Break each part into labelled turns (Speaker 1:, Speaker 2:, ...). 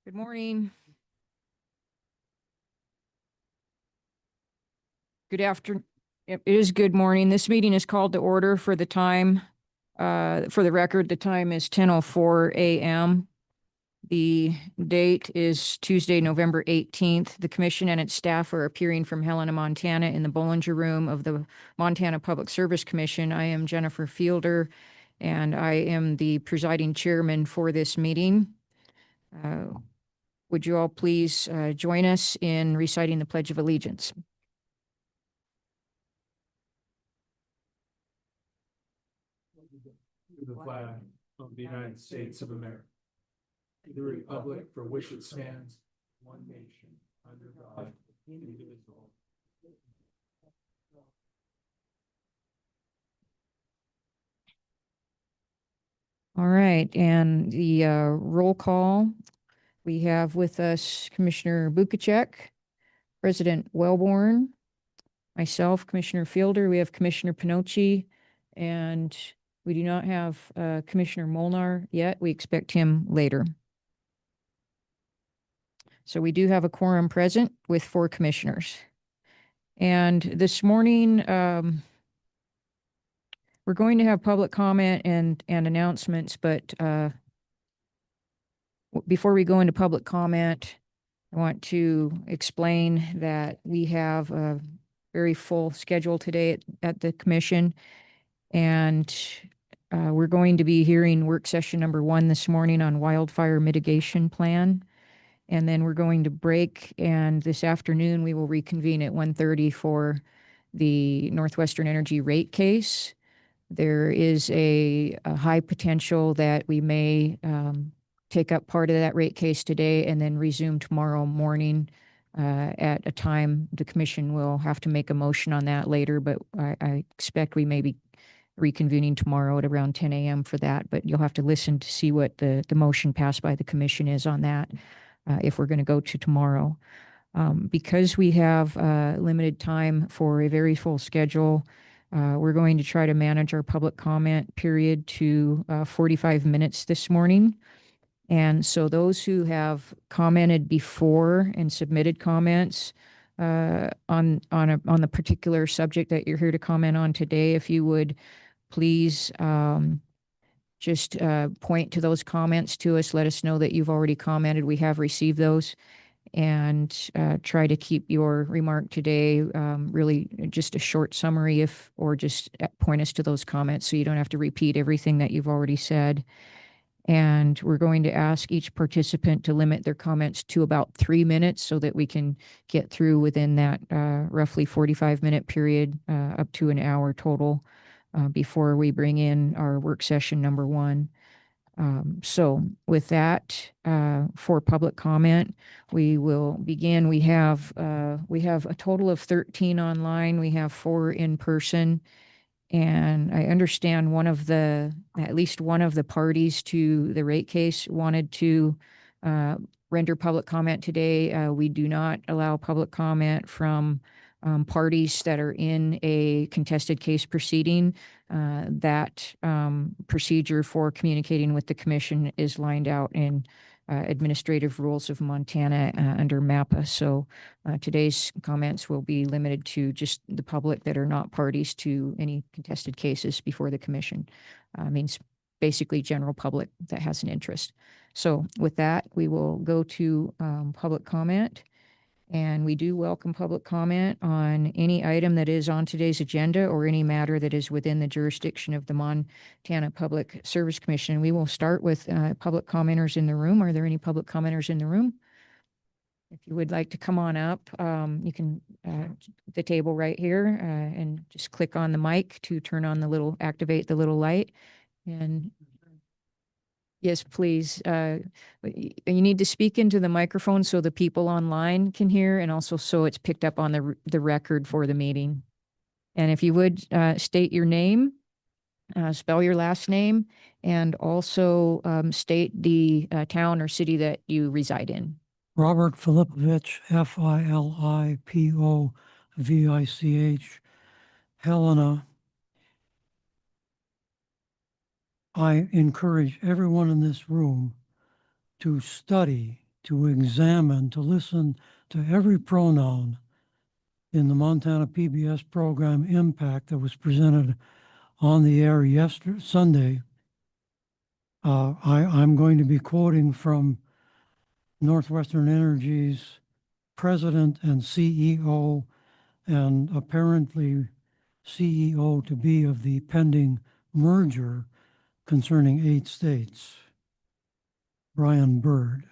Speaker 1: Good morning. Good afternoon. It is good morning. This meeting is called to order for the time. For the record, the time is 10:04 a.m. The date is Tuesday, November 18th. The commission and its staff are appearing from Helena, Montana in the Bollinger Room of the Montana Public Service Commission. I am Jennifer Fielder, and I am the presiding chairman for this meeting. Would you all please join us in reciting the Pledge of Allegiance?
Speaker 2: To the flag of the United States of America, to the republic for which it stands, one nation, under God, indivisible.
Speaker 1: All right, and the roll call, we have with us Commissioner Bukacek, President Wellborn, myself, Commissioner Fielder, we have Commissioner Pinocci, and we do not have Commissioner Molnar yet. We expect him later. So we do have a quorum present with 4 commissioners. And this morning, we're going to have public comment and announcements, but before we go into public comment, I want to explain that we have a very full schedule today at the commission, and we're going to be hearing work session number 1 this morning on wildfire mitigation plan. And then we're going to break, and this afternoon we will reconvene at 1:30 for the Northwestern Energy rate case. There is a high potential that we may take up part of that rate case today and then resume tomorrow morning at a time. The commission will have to make a motion on that later, but I expect we may be reconvening tomorrow at around 10 a.m. for that, but you'll have to listen to see what the motion passed by the commission is on that if we're going to go to tomorrow. Because we have limited time for a very full schedule, we're going to try to manage our public comment period to 45 minutes this morning. And so those who have commented before and submitted comments on the particular subject that you're here to comment on today, if you would please just point to those comments to us, let us know that you've already commented. We have received those, and try to keep your remark today really just a short summary, or just point us to those comments so you don't have to repeat everything that you've already said. And we're going to ask each participant to limit their comments to about 3 minutes so that we can get through within that roughly 45-minute period, up to an hour total, before we bring in our work session number 1. So with that, for public comment, we will begin. We have a total of 13 online. We have 4 in person. And I understand at least one of the parties to the rate case wanted to render public comment today. We do not allow public comment from parties that are in a contested case proceeding. That procedure for communicating with the commission is lined out in administrative rules of Montana under MAPA. So today's comments will be limited to just the public that are not parties to any contested cases before the commission. Means basically general public that has an interest. So with that, we will go to public comment. And we do welcome public comment on any item that is on today's agenda or any matter that is within the jurisdiction of the Montana Public Service Commission. We will start with public commenters in the room. Are there any public commenters in the room? If you would like to come on up, you can the table right here and just click on the mic to turn on activate the little light. And yes, please. You need to speak into the microphone so the people online can hear, and also so it's picked up on the record for the meeting. And if you would state your name, spell your last name, and also state the town or city that you reside in.
Speaker 3: Robert Filipovich, Filipovich, Helena. I encourage everyone in this room to study to examine, to listen to every pronoun in the Montana PBS program Impact that was presented on the air Sunday. I'm going to be quoting from Northwestern Energy's president and CEO, and apparently CEO to be of the pending merger concerning 8 states, Brian Bird.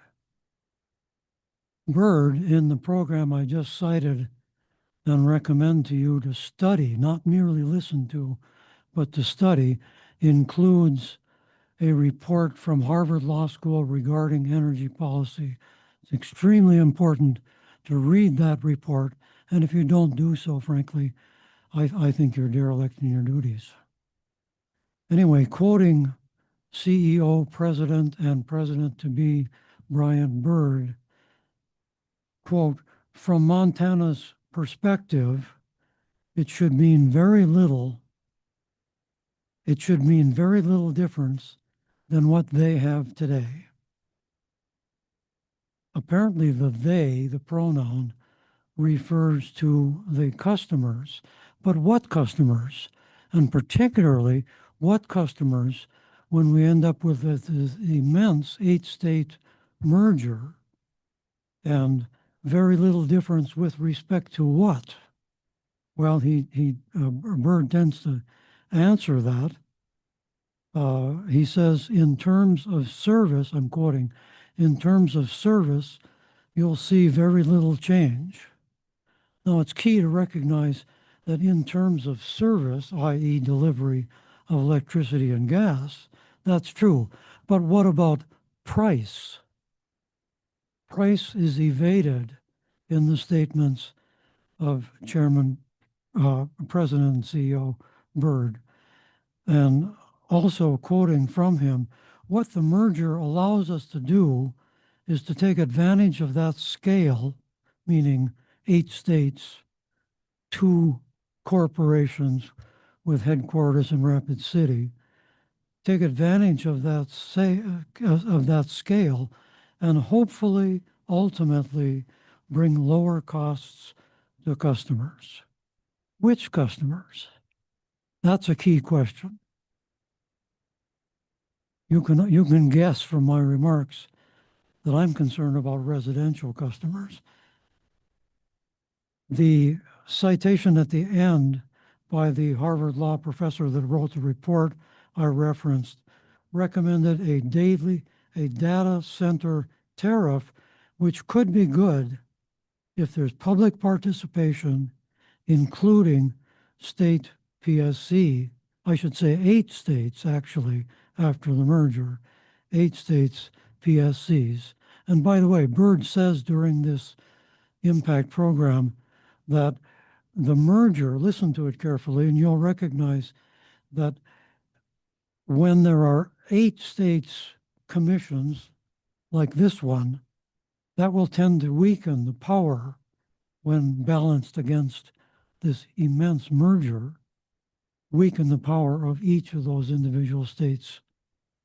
Speaker 3: Bird, in the program I just cited and recommend to you to study, not merely listen to, but to study, includes a report from Harvard Law School regarding energy policy. It's extremely important to read that report, and if you don't do so, frankly, I think you're derelict in your duties. Anyway, quoting CEO, President, and President-to-be Brian Bird, quote, "From Montana's perspective, it should mean very little difference than what they have today." Apparently the they, the pronoun, refers to the customers. But what customers? And particularly, what customers when we end up with this immense 8-state merger and very little difference with respect to what? Well, Bird tends to answer that. He says, in terms of service, I'm quoting, in terms of service, you'll see very little change. Now, it's key to recognize that in terms of service, i.e. delivery of electricity and gas, that's true. But what about price? Price is evaded in the statements of Chairman, President and CEO Bird. And also quoting from him, what the merger allows us to do is to take advantage of that scale, meaning 8 states, 2 corporations with headquarters in Rapid City, take advantage of that scale and hopefully ultimately bring lower costs to customers. Which customers? That's a key question. You can guess from my remarks that I'm concerned about residential customers. The citation at the end by the Harvard Law professor that wrote the report I referenced recommended a data center tariff, which could be good if there's public participation, including state PSC. I should say 8 states, actually, after the merger, 8 states PSCs. And by the way, Bird says during this impact program that the merger, listen to it carefully, and you'll recognize that when there are 8 states commissions like this one, that will tend to weaken the power when balanced against this immense merger, weaken the power of each of those individual states'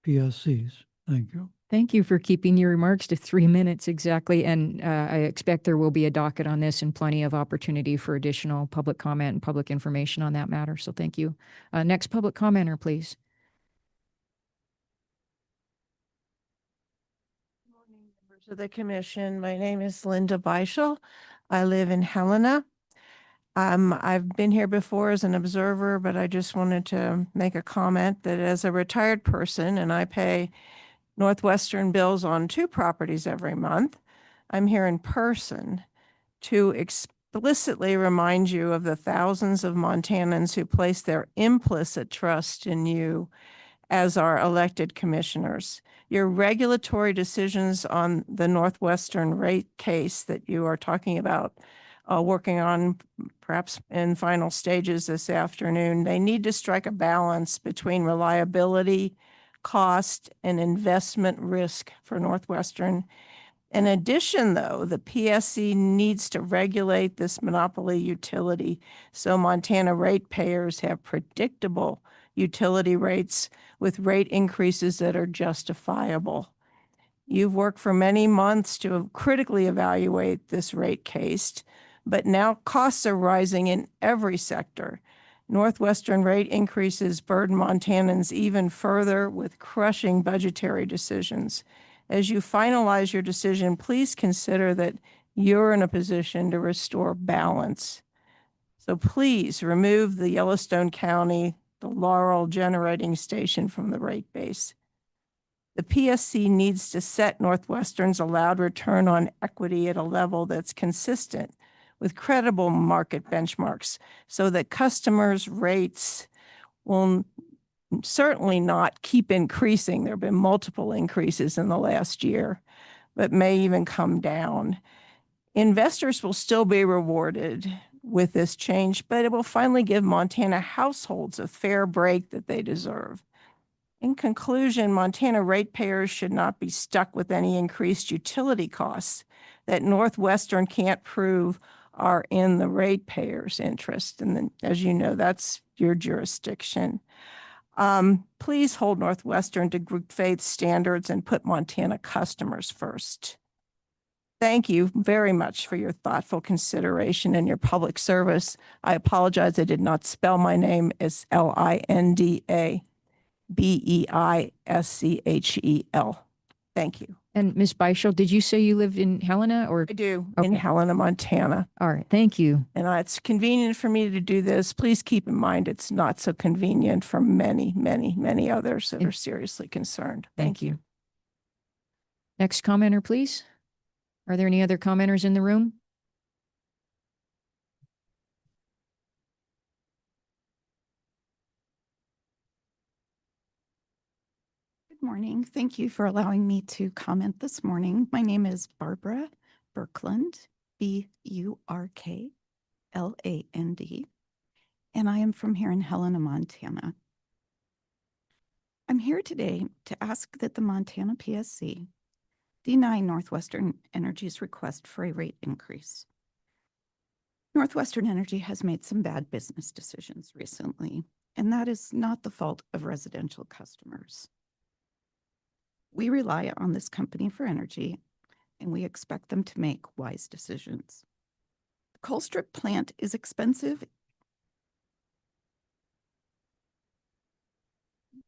Speaker 3: PSCs. Thank you.
Speaker 1: Thank you for keeping your remarks to 3 minutes exactly. And I expect there will be a docket on this and plenty of opportunity for additional public comment and public information on that matter. So thank you. Next public commenter, please.
Speaker 4: Good morning, members of the commission. My name is Linda Beischel. I live in Helena. I've been here before as an observer, but I just wanted to make a comment that as a retired person, and I pay Northwestern bills on 2 properties every month, I'm here in person to explicitly remind you of the thousands of Montanans who place their implicit trust in you as our elected commissioners. Your regulatory decisions on the Northwestern rate case that you are talking about, working on perhaps in final stages this afternoon, they need to strike a balance between reliability, cost, and investment risk for Northwestern. In addition, though, the PSC needs to regulate this monopoly utility so Montana ratepayers have predictable utility rates with rate increases that are justifiable. You've worked for many months to critically evaluate this rate case, but now costs are rising in every sector. Northwestern rate increases burden Montanans even further with crushing budgetary decisions. As you finalize your decision, please consider that you're in a position to restore balance. So please remove the Yellowstone County, the Laurel generating station from the rate base. The PSC needs to set Northwestern's allowed return on equity at a level that's consistent with credible market benchmarks so that customers' rates will certainly not keep increasing. There have been multiple increases in the last year, but may even come down. Investors will still be rewarded with this change, but it will finally give Montana households a fair break that they deserve. In conclusion, Montana ratepayers should not be stuck with any increased utility costs that Northwestern can't prove are in the ratepayers' interest. And then, as you know, that's your jurisdiction. Please hold Northwestern to good faith standards and put Montana customers first. Thank you very much for your thoughtful consideration and your public service. I apologize I did not spell my name as LindaBeischel. Thank you.
Speaker 1: And Ms. Beischel, did you say you lived in Helena or?
Speaker 4: I do, in
Speaker 1: Okay.
Speaker 4: Helena, Montana.
Speaker 1: All right, thank you.
Speaker 4: And it's convenient for me to do this. Please keep in mind it's not so convenient for many, many, many others that are seriously concerned. Thank you.
Speaker 1: Next commenter, please. Are there any other commenters in the room?
Speaker 5: Good morning. Thank you for allowing me to comment this morning. My name is Barbara Birkland, B-U-R-K-L-A-N-D, and I am from here in Helena, Montana. I'm here today to ask that the Montana PSC deny Northwestern Energy's request for a rate increase. Northwestern Energy has made some bad business decisions recently, and that is not the fault of residential customers. We rely on this company for energy, and we expect them to make wise decisions. The Colstrip plant is expensive.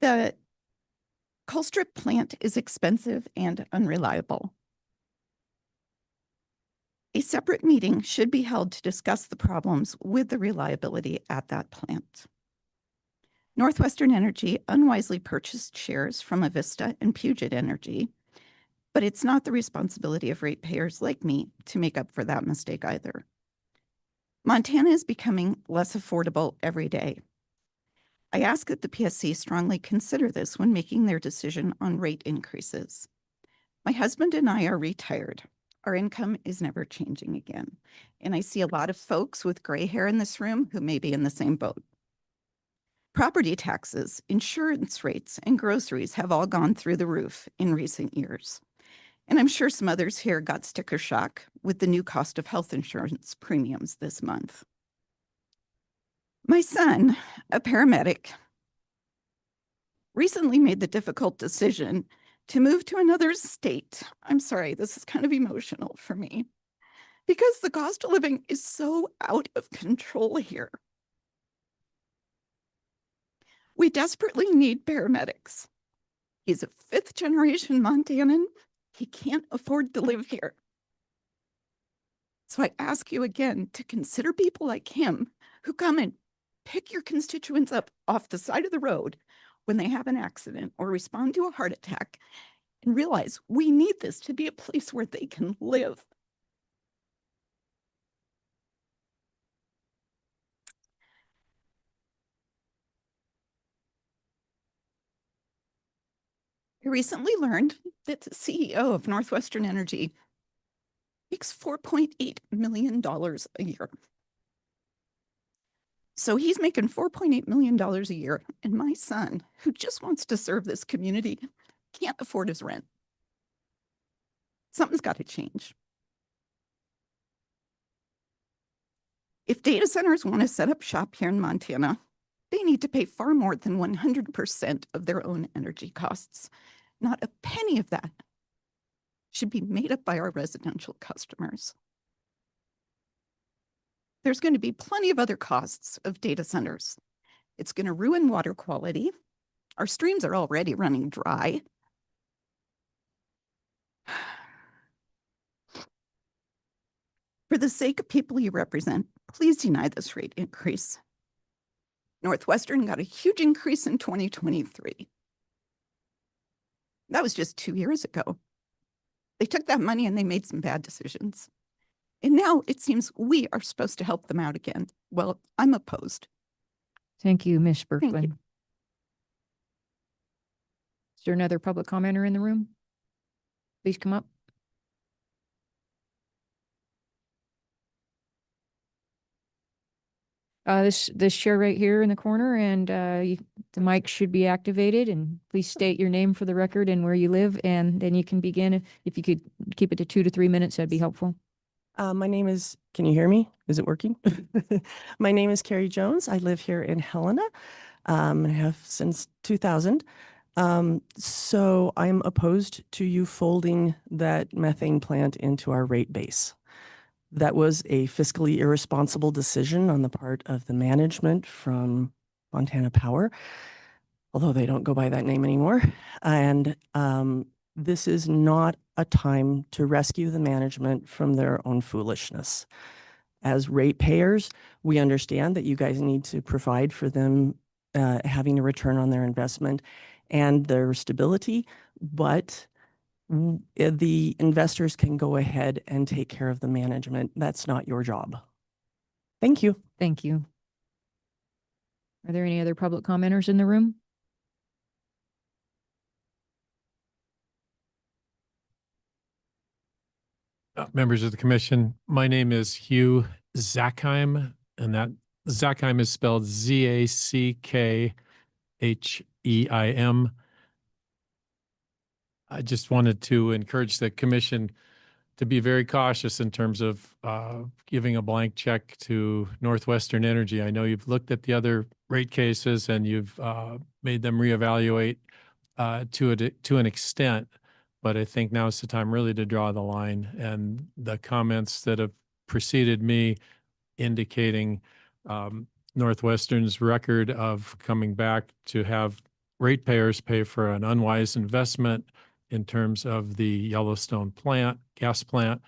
Speaker 5: The Colstrip plant is expensive and unreliable. A separate meeting should be held to discuss the problems with the reliability at that plant. Northwestern Energy unwisely purchased shares from Avista and Puget Energy, but it's not the responsibility of ratepayers like me to make up for that mistake either. Montana is becoming less affordable every day. I ask that the PSC strongly consider this when making their decision on rate increases. My husband and I are retired. Our income is never changing again. And I see a lot of folks with gray hair in this room who may be in the same boat. Property taxes, insurance rates, and groceries have all gone through the roof in recent years. And I'm sure some others here got sticker shock with the new cost of health insurance premiums this month. My son, a paramedic, recently made the difficult decision to move to another state. I'm sorry, this is kind of emotional for me because the cost of living is so out of control here. We desperately need paramedics. He's a fifth-generation Montanan. He can't afford to live here. So I ask you again to consider people like him who come and pick your constituents up off the side of the road when they have an accident or respond to a heart attack and realize we need this to be a place where they can live. I recently learned that the CEO of Northwestern Energy makes $4.8 million a year. So he's making $4.8 million a year, and my son, who just wants to serve this community, can't afford his rent. Something's got to change. If data centers want to set up shop here in Montana, they need to pay far more than 100% of their own energy costs. Not a penny of that should be made up by our residential customers. There's going to be plenty of other costs of data centers. It's going to ruin water quality. Our streams are already running dry. For the sake of people you represent, please deny this rate increase. Northwestern got a huge increase in 2023. That was just 2 years ago. They took that money and they made some bad decisions. And now it seems we are supposed to help them out again. Well, I'm opposed.
Speaker 1: Thank you, Ms.
Speaker 5: Thank you.
Speaker 1: Berkland. Is there another public commenter in the room? Please come up. This chair right here in the corner, and the mic should be activated, and please state your name for the record and where you live, and then you can begin. If you could keep it to 2 to 3 minutes, that'd be helpful.
Speaker 6: My name is, can you hear me? Is it working? My name is Carrie Jones. I live here in Helena. I have since 2000. So I'm opposed to you folding that methane plant into our rate base. That was a fiscally irresponsible decision on the part of the management from Montana Power, although they don't go by that name anymore. And this is not a time to rescue the management from their own foolishness. As ratepayers, we understand that you guys need to provide for them having a return on their investment and their stability, but the investors can go ahead and take care of the management. That's not your job. Thank you.
Speaker 1: Thank you. Are there any other public commenters in the room?
Speaker 2: Members of the commission, my name is Hugh Zackheim, and that Zackheim is spelled Zackheim. I just wanted to encourage the commission to be very cautious in terms of giving a blank check to Northwestern Energy. I know you've looked at the other rate cases and you've made them reevaluate to an extent, but I think now is the time really to draw the line. And the comments that have preceded me indicating Northwestern's record of coming back to have ratepayers pay for an unwise investment in terms of the Yellowstone gas plant.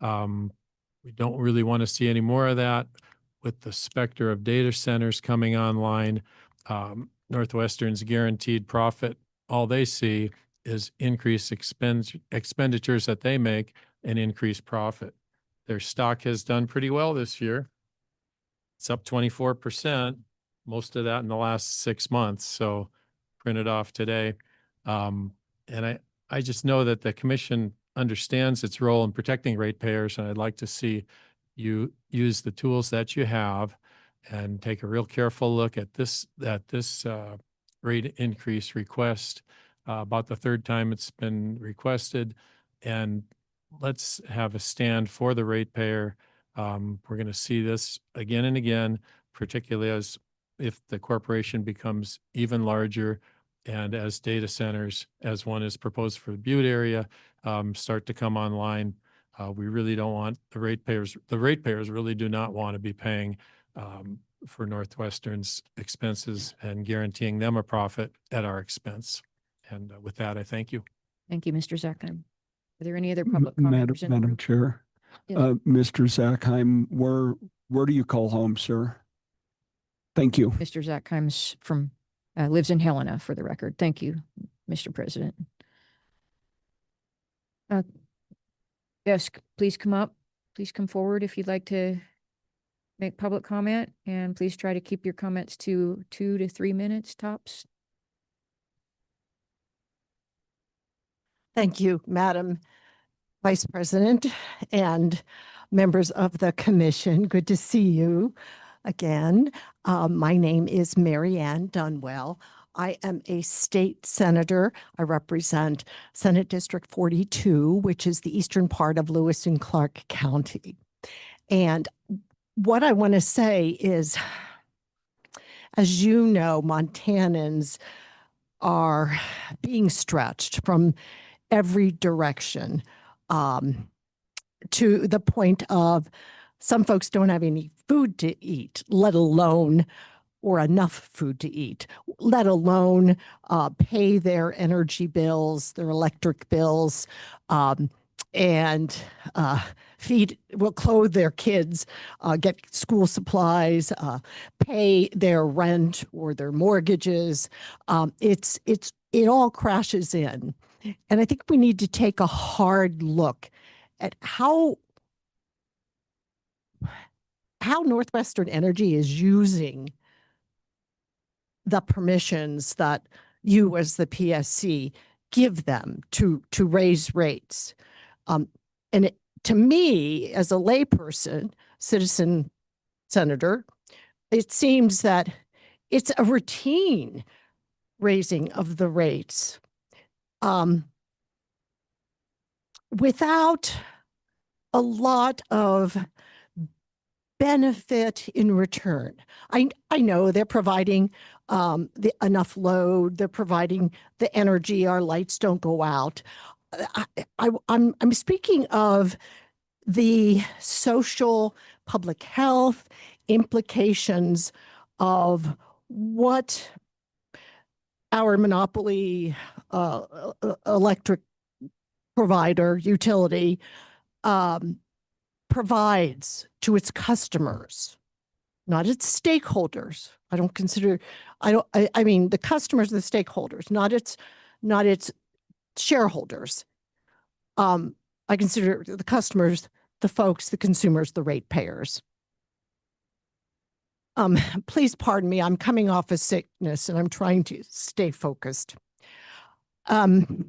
Speaker 2: We don't really want to see any more of that. With the specter of data centers coming online, Northwestern's guaranteed profit, all they see is increased expenditures that they make and increased profit. Their stock has done pretty well this year. It's up 24%, most of that in the last 6 months. So printed off today. And I just know that the commission understands its role in protecting ratepayers, and I'd like to see you use the tools that you have and take a real careful look at this rate increase request, about the third time it's been requested, and let's have a stand for the ratepayer. We're going to see this again and again, particularly as if the corporation becomes even larger and as data centers, as one is proposed for the Butte area, start to come online. We really don't want the ratepayers really do not want to be paying for Northwestern's expenses and guaranteeing them a profit at our expense. And with that, I thank you.
Speaker 1: Thank you, Mr. Zackheim. Are there any other public commenters in the room?
Speaker 7: Madam Chair,
Speaker 1: Yes.
Speaker 7: Mr. Zackheim, where do you call home, sir? Thank you.
Speaker 1: Mr. Zackheim's from, lives in Helena, for the record. Thank you, Mr. President. Yes, please come up. Please come forward if you'd like to make public comment, and please try to keep your comments to 2 to 3 minutes tops.
Speaker 8: Thank you, Madam Vice President and members of the commission. Good to see you again. My name is Mary Ann Dunwell. I am a state senator. I represent Senate District 42, which is the eastern part of Lewis and Clark County. And what I want to say is, as you know, Montanans are being stretched from every direction. to the point of some folks don't have any food to eat, let alone or enough food to eat, let alone pay their energy bills, their electric bills, and clothe their kids, get school supplies, pay their rent or their mortgages. It all crashes in. And I think we need to take a hard look at how Northwestern Energy is using the permissions that you as the PSC give them to raise rates. To me, as a layperson, citizen senator, it seems that it's a routine raising of the rates without a lot of benefit in return. I know they're providing enough load. They're providing the energy. Our lights don't go out. I'm speaking of the social public health implications of what our monopoly electric provider utility provides to its customers, not its stakeholders. I mean the customers are the stakeholders, not its shareholders. I consider the customers, the folks, the consumers, the ratepayers. Please pardon me, I'm coming off a sickness and I'm trying to stay focused. The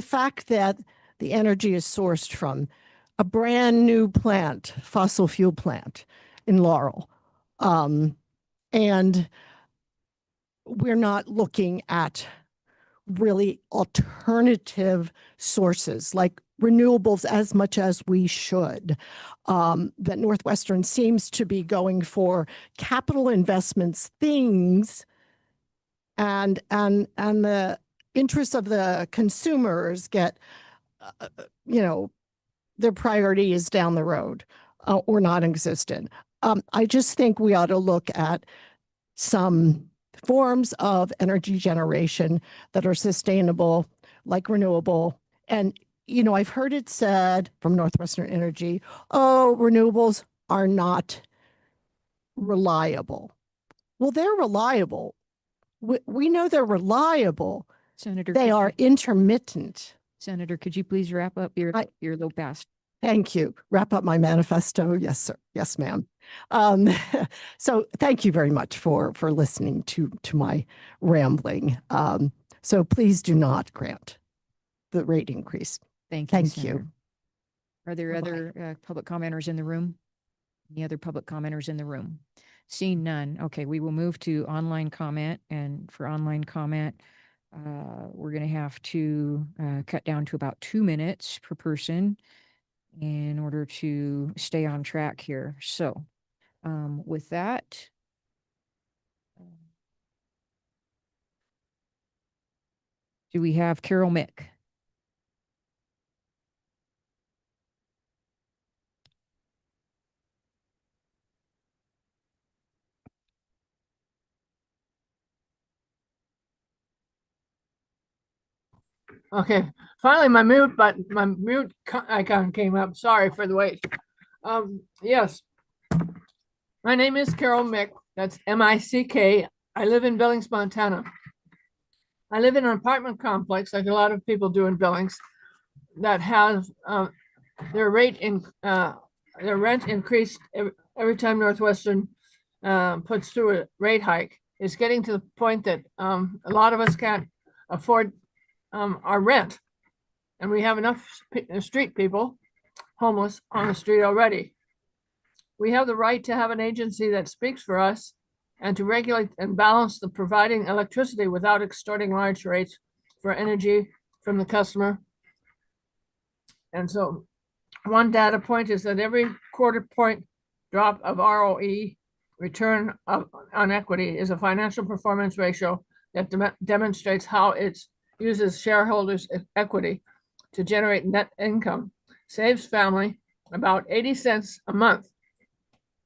Speaker 8: fact that the energy is sourced from a brand new plant, fossil fuel plant in Laurel, and we're not looking at really alternative sources like renewables as much as we should. That Northwestern seems to be going for capital investments, things, and the interests of the consumers get, their priority is down the road or non-existent. I just think we ought to look at some forms of energy generation that are sustainable, like renewable. And, I've heard it said from Northwestern Energy, oh, renewables are not reliable. Well, they're reliable. We know they're reliable.
Speaker 1: Senator,
Speaker 8: They are intermittent.
Speaker 1: Senator, could you please wrap up? You're a little past.
Speaker 8: Thank you. Wrap up my manifesto. Yes, sir. Yes, ma'am. So thank you very much for listening to my rambling. So please do not grant the rate increase.
Speaker 1: Thank you.
Speaker 8: Thank
Speaker 1: Senator.
Speaker 8: you.
Speaker 1: Are there
Speaker 8: Bye-bye.
Speaker 1: other public commenters in the room? Any other public commenters in the room? Seeing none. Okay, we will move to online comment. And for online comment, we're going to have to cut down to about 2 minutes per person in order to stay on track here. So with that, do we have Carol Mick?
Speaker 9: Okay, finally my mute icon came up. Sorry for the wait. Yes, my name is Carol Mick. That's M-I-C-K. I live in Billings, Montana. I live in an apartment complex, like a lot of people do in Billings, that have their rent increased every time Northwestern puts through a rate hike. It's getting to the point that a lot of us can't afford our rent, and we have enough street people homeless on the street already. We have the right to have an agency that speaks for us and to regulate and balance the providing electricity without extorting large rates for energy from the customer. And so one data point is that every quarter point drop of ROE, return on equity, is a financial performance ratio that demonstrates how it's uses shareholders' equity to generate net income, saves family about 80 cents a month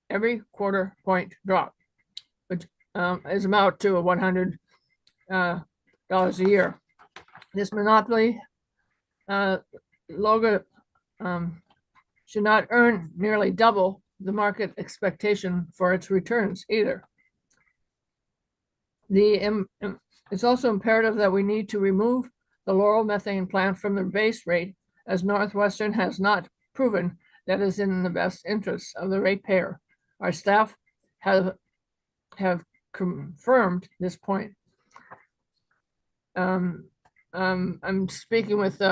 Speaker 9: every quarter point drop, which is about to $100 a year. This monopoly logo should not earn nearly double the market expectation for its returns either. It's also imperative that we need to remove the Laurel methane plant from the base rate, as Northwestern has not proven that is in the best interests of the ratepayer. Our staff have confirmed this point. I'm speaking with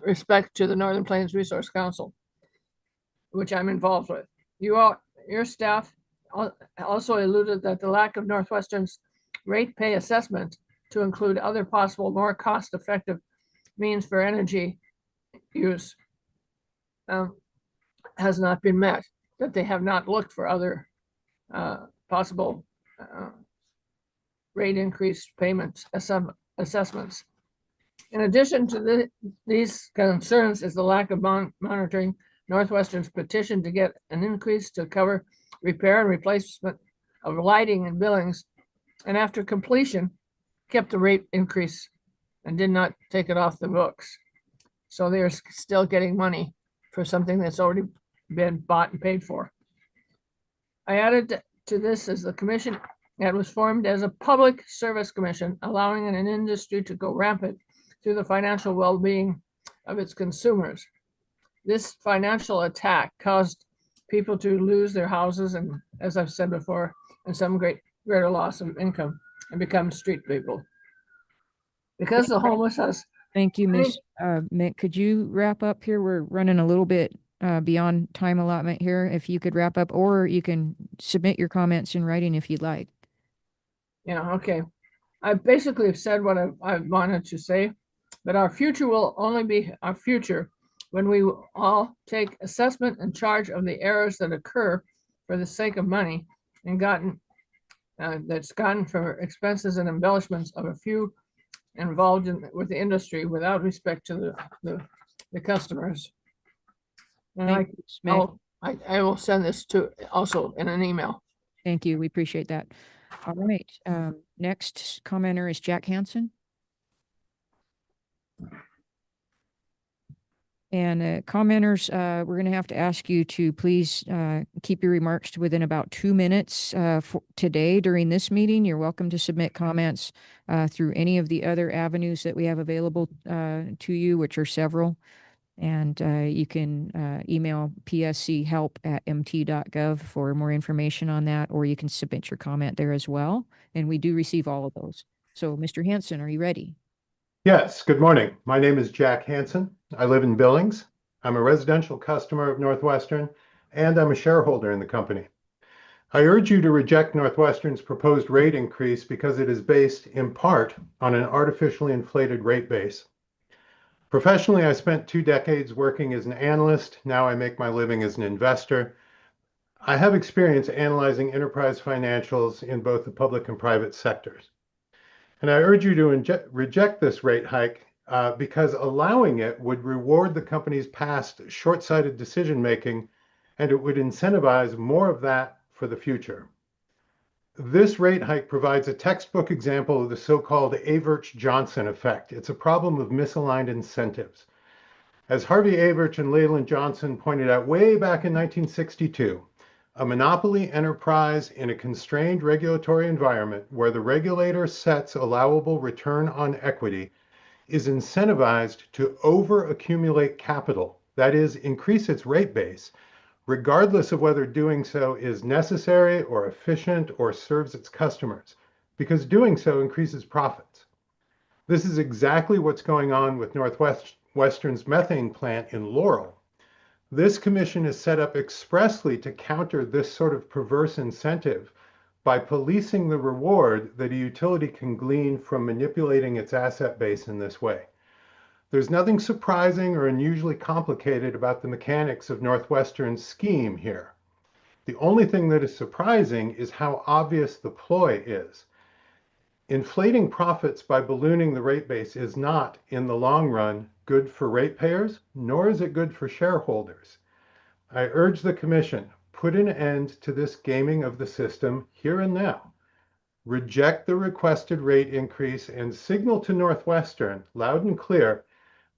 Speaker 9: respect to the Northern Plains Resource Council, which I'm involved with. Your staff also alluded that the lack of Northwestern's rate pay assessment to include other possible more cost-effective means for energy use has not been met, that they have not looked for other possible rate increase payments assessments. In addition to these concerns is the lack of monitoring Northwestern's petition to get an increase to cover repair and replacement of lighting and billings, and after completion, kept the rate increase and did not take it off the books. So they're still getting money for something that's already been bought and paid for. I added to this as the commission that was formed as a public service commission, allowing an industry to go rampant through the financial well-being of its consumers. This financial attack caused people to lose their houses and, as I've said before, and some greater loss of income and become street people. Because the homeless has.
Speaker 1: Thank you, Ms. Mick. Could you wrap up here? We're running a little bit beyond time allotment here. If you could wrap up, or you can submit your comments in writing if you'd like.
Speaker 9: Yeah, okay. I basically have said what I wanted to say, but our future will only be our future when we all take assessment and charge of the errors that occur for the sake of money and that's gotten for expenses and embellishments of a few involved with the industry without respect to the customers. And I will send this to also in an email.
Speaker 1: Thank you. We appreciate that. All right. Next commenter is Jack Hansen. And commenters, we're going to have to ask you to please keep your remarks to within about 2 minutes for today during this meeting. You're welcome to submit comments through any of the other avenues that we have available to you, which are several. And you can email pschelp@mt.gov for more information on that, or you can submit your comment there as well. And we do receive all of those. So, Mr. Hansen, are you ready?
Speaker 10: Yes, good morning. My name is Jack Hansen. I live in Billings. I'm a residential customer of Northwestern, and I'm a shareholder in the company. I urge you to reject Northwestern's proposed rate increase because it is based in part on an artificially inflated rate base. Professionally, I spent 2 decades working as an analyst. Now I make my living as an investor. I have experience analyzing enterprise financials in both the public and private sectors. And I urge you to reject this rate hike because allowing it would reward the company's past short-sighted decision-making, and it would incentivize more of that for the future. This rate hike provides a textbook example of the so-called Averch-Johnson effect. It's a problem of misaligned incentives. As Harvey Averch and Leland Johnson pointed out way back in 1962, a monopoly enterprise in a constrained regulatory environment where the regulator sets allowable return on equity is incentivized to over-accumulate capital, that is, increase its rate base, regardless of whether doing so is necessary or efficient or serves its customers, because doing so increases profits. This is exactly what's going on with Northwestern's methane plant in Laurel. This commission is set up expressly to counter this sort of perverse incentive by policing the reward that a utility can glean from manipulating its asset base in this way. There's nothing surprising or unusually complicated about the mechanics of Northwestern's scheme here. The only thing that is surprising is how obvious the ploy is. Inflating profits by ballooning the rate base is not, in the long run, good for ratepayers, nor is it good for shareholders. I urge the Commission, put an end to this gaming of the system here and now. Reject the requested rate increase and signal to Northwestern, loud and clear,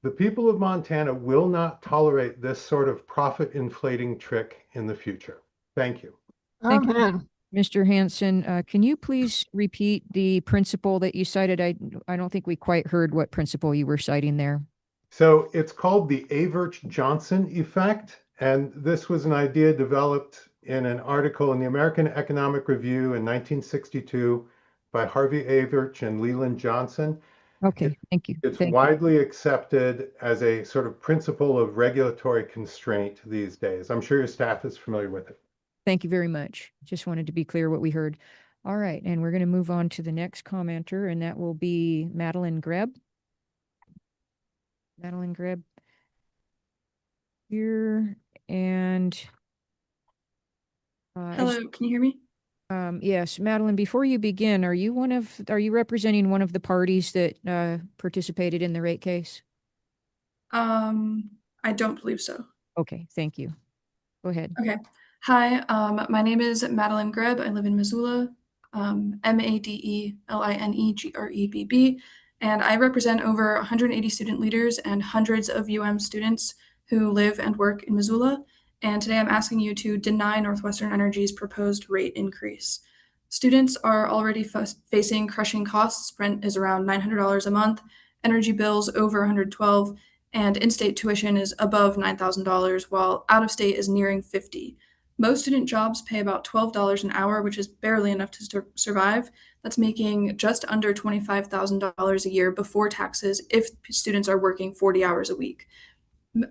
Speaker 10: the people of Montana will not tolerate this sort of profit inflating trick in the future. Thank you.
Speaker 1: Thank you,
Speaker 9: Amen.
Speaker 1: Mr. Hanson. Can you please repeat the principle that you cited? I don't think we quite heard what principle you were citing there.
Speaker 10: So it's called the Averch-Johnson effect. And this was an idea developed in an article in the American Economic Review in 1962 by Harvey Averch and Leland Johnson.
Speaker 1: Okay, thank you.
Speaker 10: It's
Speaker 1: Thank you.
Speaker 10: widely accepted as a sort of principle of regulatory constraint these days. I'm sure your staff is familiar with it.
Speaker 1: Thank you very much. Just wanted to be clear what we heard. All right, and we're going to move on to the next commenter, and that will be Madeline Greb. Madeline Greb here, and
Speaker 11: Hello, can you hear me?
Speaker 1: yes, Madeline, before you begin, are you representing one of the parties that participated in the rate case?
Speaker 11: I don't believe so.
Speaker 1: Okay, thank you. Go ahead.
Speaker 11: Okay. Hi, my name is Madeline Greb. I live in Missoula, MadelinegRebb, and I represent over 180 student leaders and hundreds of students who live and work in Missoula. And today I'm asking you to deny Northwestern Energy's proposed rate increase. Students are already facing crushing costs. Rent is around $900 a month, energy bills over $112, and in-state tuition is above $9,000, while out-of-state is nearing $50. Most student jobs pay about $12 an hour, which is barely enough to survive. That's making just under $25,000 a year before taxes if students are working 40 hours a week.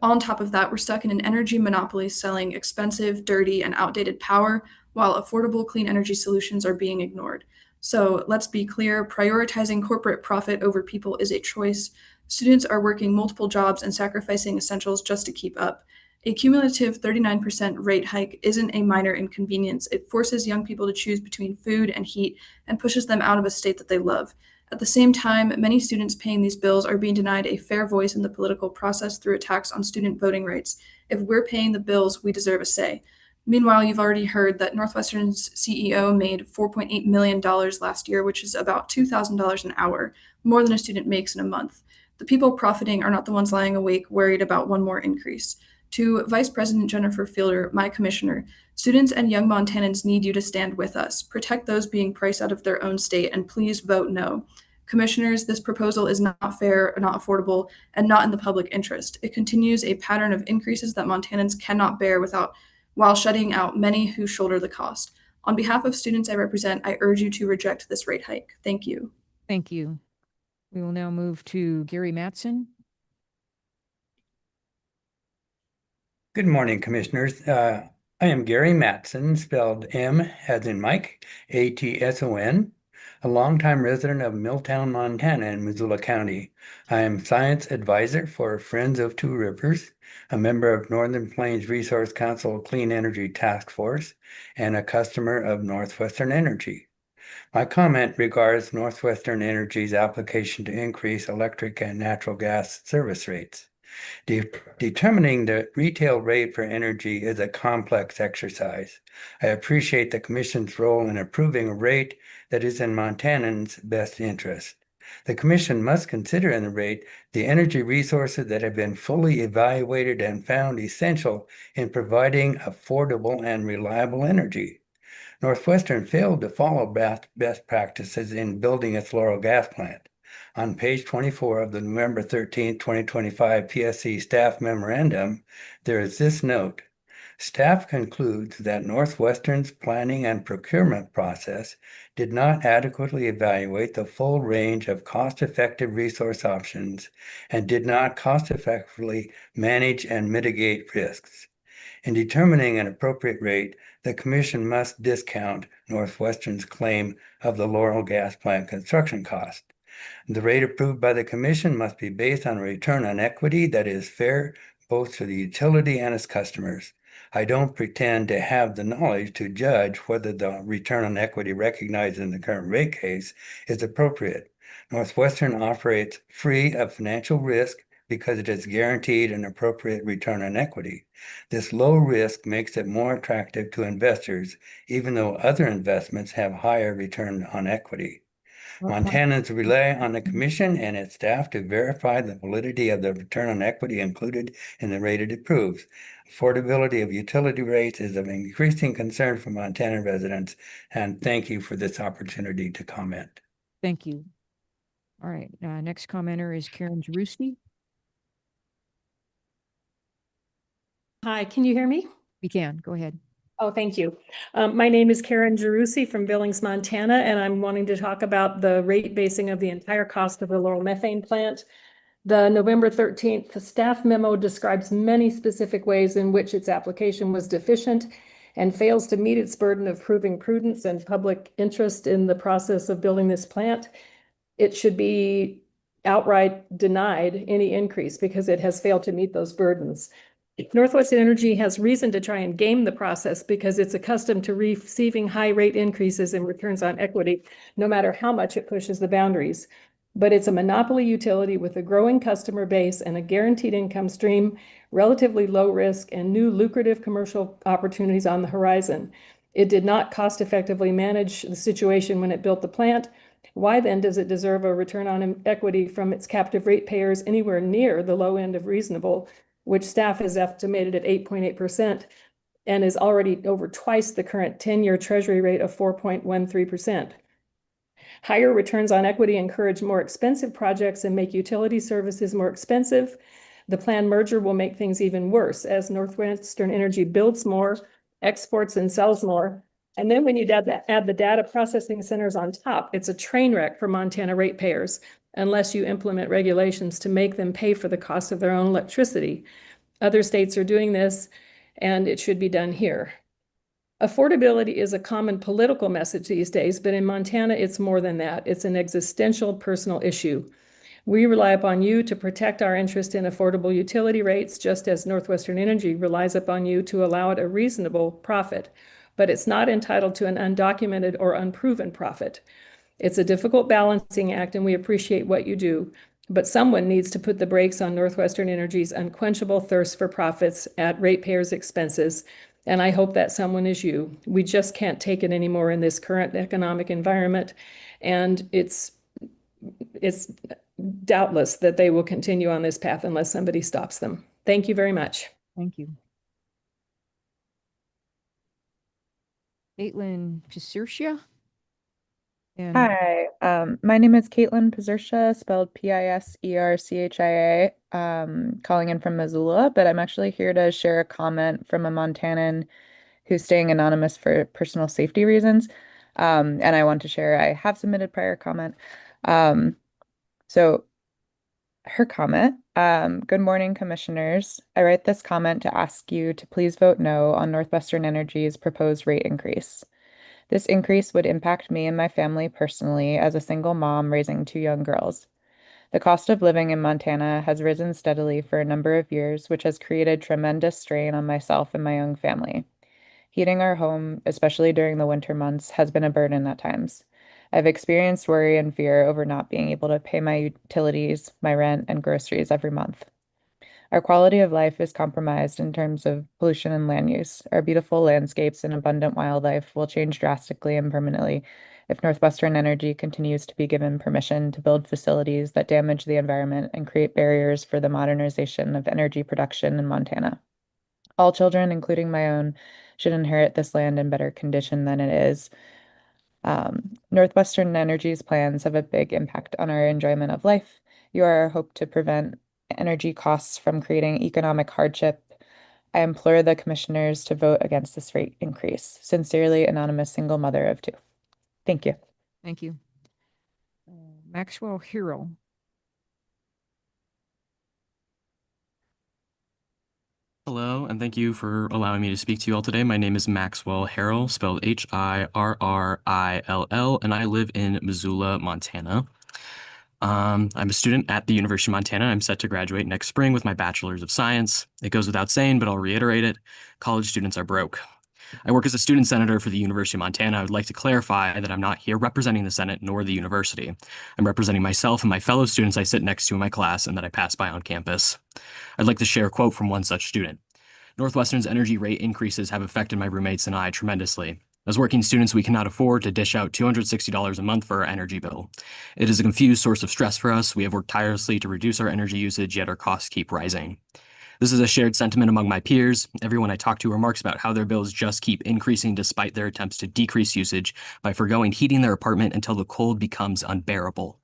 Speaker 11: On top of that, we're stuck in an energy monopoly selling expensive, dirty, and outdated power, while affordable clean energy solutions are being ignored. So let's be clear, prioritizing corporate profit over people is a choice. Students are working multiple jobs and sacrificing essentials just to keep up. A cumulative 39% rate hike isn't a minor inconvenience. It forces young people to choose between food and heat and pushes them out of a state that they love. At the same time, many students paying these bills are being denied a fair voice in the political process through attacks on student voting rights. If we're paying the bills, we deserve a say. Meanwhile, you've already heard that Northwestern's CEO made $4.8 million last year, which is about $2,000 an hour, more than a student makes in a month. The people profiting are not the ones lying awake worried about one more increase. To Vice President Jennifer Fielder, my commissioner, students and young Montanans need you to stand with us. Protect those being priced out of their own state, and please vote no. Commissioners, this proposal is not fair, not affordable, and not in the public interest. It continues a pattern of increases that Montanans cannot bear while shutting out many who shoulder the cost. On behalf of students I represent, I urge you to reject this rate hike. Thank you.
Speaker 1: Thank you. We will now move to Gary Matson.
Speaker 12: Good morning, Commissioners. I am Gary Matson, spelled M as in Mike, A-T-S-O-N, a longtime resident of Milltown, Montana in Missoula County. I am Science Advisor for Friends of Two Rivers, a member of Northern Plains Resource Council Clean Energy Task Force, and a customer of Northwestern Energy. My comment regards Northwestern Energy's application to increase electric and natural gas service rates. Determining the retail rate for energy is a complex exercise. I appreciate the Commission's role in approving a rate that is in Montanans' best interest. The Commission must consider in the rate the energy resources that have been fully evaluated and found essential in providing affordable and reliable energy. Northwestern failed to follow best practices in building its Laurel gas plant. On page 24 of the November 13, 2025 PSC staff memorandum, there is this note. Staff concludes that Northwestern's planning and procurement process did not adequately evaluate the full range of cost-effective resource options and did not cost-effectively manage and mitigate risks. In determining an appropriate rate, the Commission must discount Northwestern's claim of the Laurel gas plant construction cost. The rate approved by the Commission must be based on a return on equity that is fair both to the utility and its customers. I don't pretend to have the knowledge to judge whether the return on equity recognized in the current rate case is appropriate. Northwestern operates free of financial risk because it has guaranteed an appropriate return on equity. This low risk makes it more attractive to investors, even though other investments have higher return on equity. Montanans rely on the commission and its staff to verify the validity of the return on equity included in the rate it approves. Affordability of utility rates is of increasing concern for Montana residents, and thank you for this opportunity to comment.
Speaker 1: Thank you. All right, next commenter is Karen Jaruski.
Speaker 13: Hi, can you hear me?
Speaker 1: We can, go ahead.
Speaker 13: Oh, thank you. My name is Karen Jarusi from Billings, Montana, and I'm wanting to talk about the rate basing of the entire cost of the Laurel methane plant. The November 13th staff memo describes many specific ways in which its application was deficient and fails to meet its burden of proving prudence and public interest in the process of building this plant. It should be outright denied any increase because it has failed to meet those burdens. Northwestern Energy has reason to try and game the process because it's accustomed to receiving high rate increases in returns on equity, no matter how much it pushes the boundaries. But it's a monopoly utility with a growing customer base and a guaranteed income stream, relatively low risk, and new lucrative commercial opportunities on the horizon. It did not cost effectively manage the situation when it built the plant. Why then does it deserve a return on equity from its captive ratepayers anywhere near the low end of reasonable, which staff has estimated at 8.8% and is already over twice the current 10-year treasury rate of 4.13%. Higher returns on equity encourage more expensive projects and make utility services more expensive. The planned merger will make things even worse as Northwestern Energy builds more, exports and sells more. And then when you add the data processing centers on top, it's a train wreck for Montana ratepayers, unless you implement regulations to make them pay for the cost of their own electricity. Other states are doing this, and it should be done here. Affordability is a common political message these days, but in Montana, it's more than that. It's an existential personal issue. We rely upon you to protect our interest in affordable utility rates, just as Northwestern Energy relies upon you to allow it a reasonable profit, but it's not entitled to an undocumented or unproven profit. It's a difficult balancing act, and we appreciate what you do, but someone needs to put the brakes on Northwestern Energy's unquenchable thirst for profits at ratepayers' expenses, and I hope that someone is you. We just can't take it anymore in this current economic environment, and it's doubtless that they will continue on this path unless somebody stops them. Thank you very much.
Speaker 1: Thank you. Caitlin Pisercia. And
Speaker 14: Hi, my name is Caitlin Pisercia, spelled Piserchia, calling in from Missoula, but I'm actually here to share a comment from a Montanan who's staying anonymous for personal safety reasons. And I want to share, I have submitted prior comment. So her comment, good morning, commissioners. I write this comment to ask you to please vote no on Northwestern Energy's proposed rate increase. This increase would impact me and my family personally as a single mom raising two young girls. The cost of living in Montana has risen steadily for a number of years, which has created tremendous strain on myself and my young family. Heating our home, especially during the winter months, has been a burden at times. I've experienced worry and fear over not being able to pay my utilities, my rent, and groceries every month. Our quality of life is compromised in terms of pollution and land use. Our beautiful landscapes and abundant wildlife will change drastically and permanently if Northwestern Energy continues to be given permission to build facilities that damage the environment and create barriers for the modernization of energy production in Montana. All children, including my own, should inherit this land in better condition than it is. Northwestern Energy's plans have a big impact on our enjoyment of life. You are our hope to prevent energy costs from creating economic hardship. I implore the commissioners to vote against this rate increase. Sincerely, anonymous single mother of two. Thank you.
Speaker 1: thank you. Maxwell Hero.
Speaker 15: Hello, and thank you for allowing me to speak to you all today. My name is Maxwell Harrell, spelled Hirrill, and I live in Missoula, Montana. I'm a student at the University of Montana. I'm set to graduate next spring with my Bachelor's of Science. It goes without saying, but I'll reiterate it. College students are broke. I work as a student senator for the University of Montana. I would like to clarify that I'm not here representing the Senate nor the university. I'm representing myself and my fellow students I sit next to in my class and that I pass by on campus. I'd like to share a quote from one such student. Northwestern's energy rate increases have affected my roommates and I tremendously. As working students, we cannot afford to dish out $260 a month for our energy bill. It is a confused source of stress for us. We have worked tirelessly to reduce our energy usage, yet our costs keep rising. This is a shared sentiment among my peers. Everyone I talk to remarks about how their bills just keep increasing despite their attempts to decrease usage by foregoing heating their apartment until the cold becomes unbearable.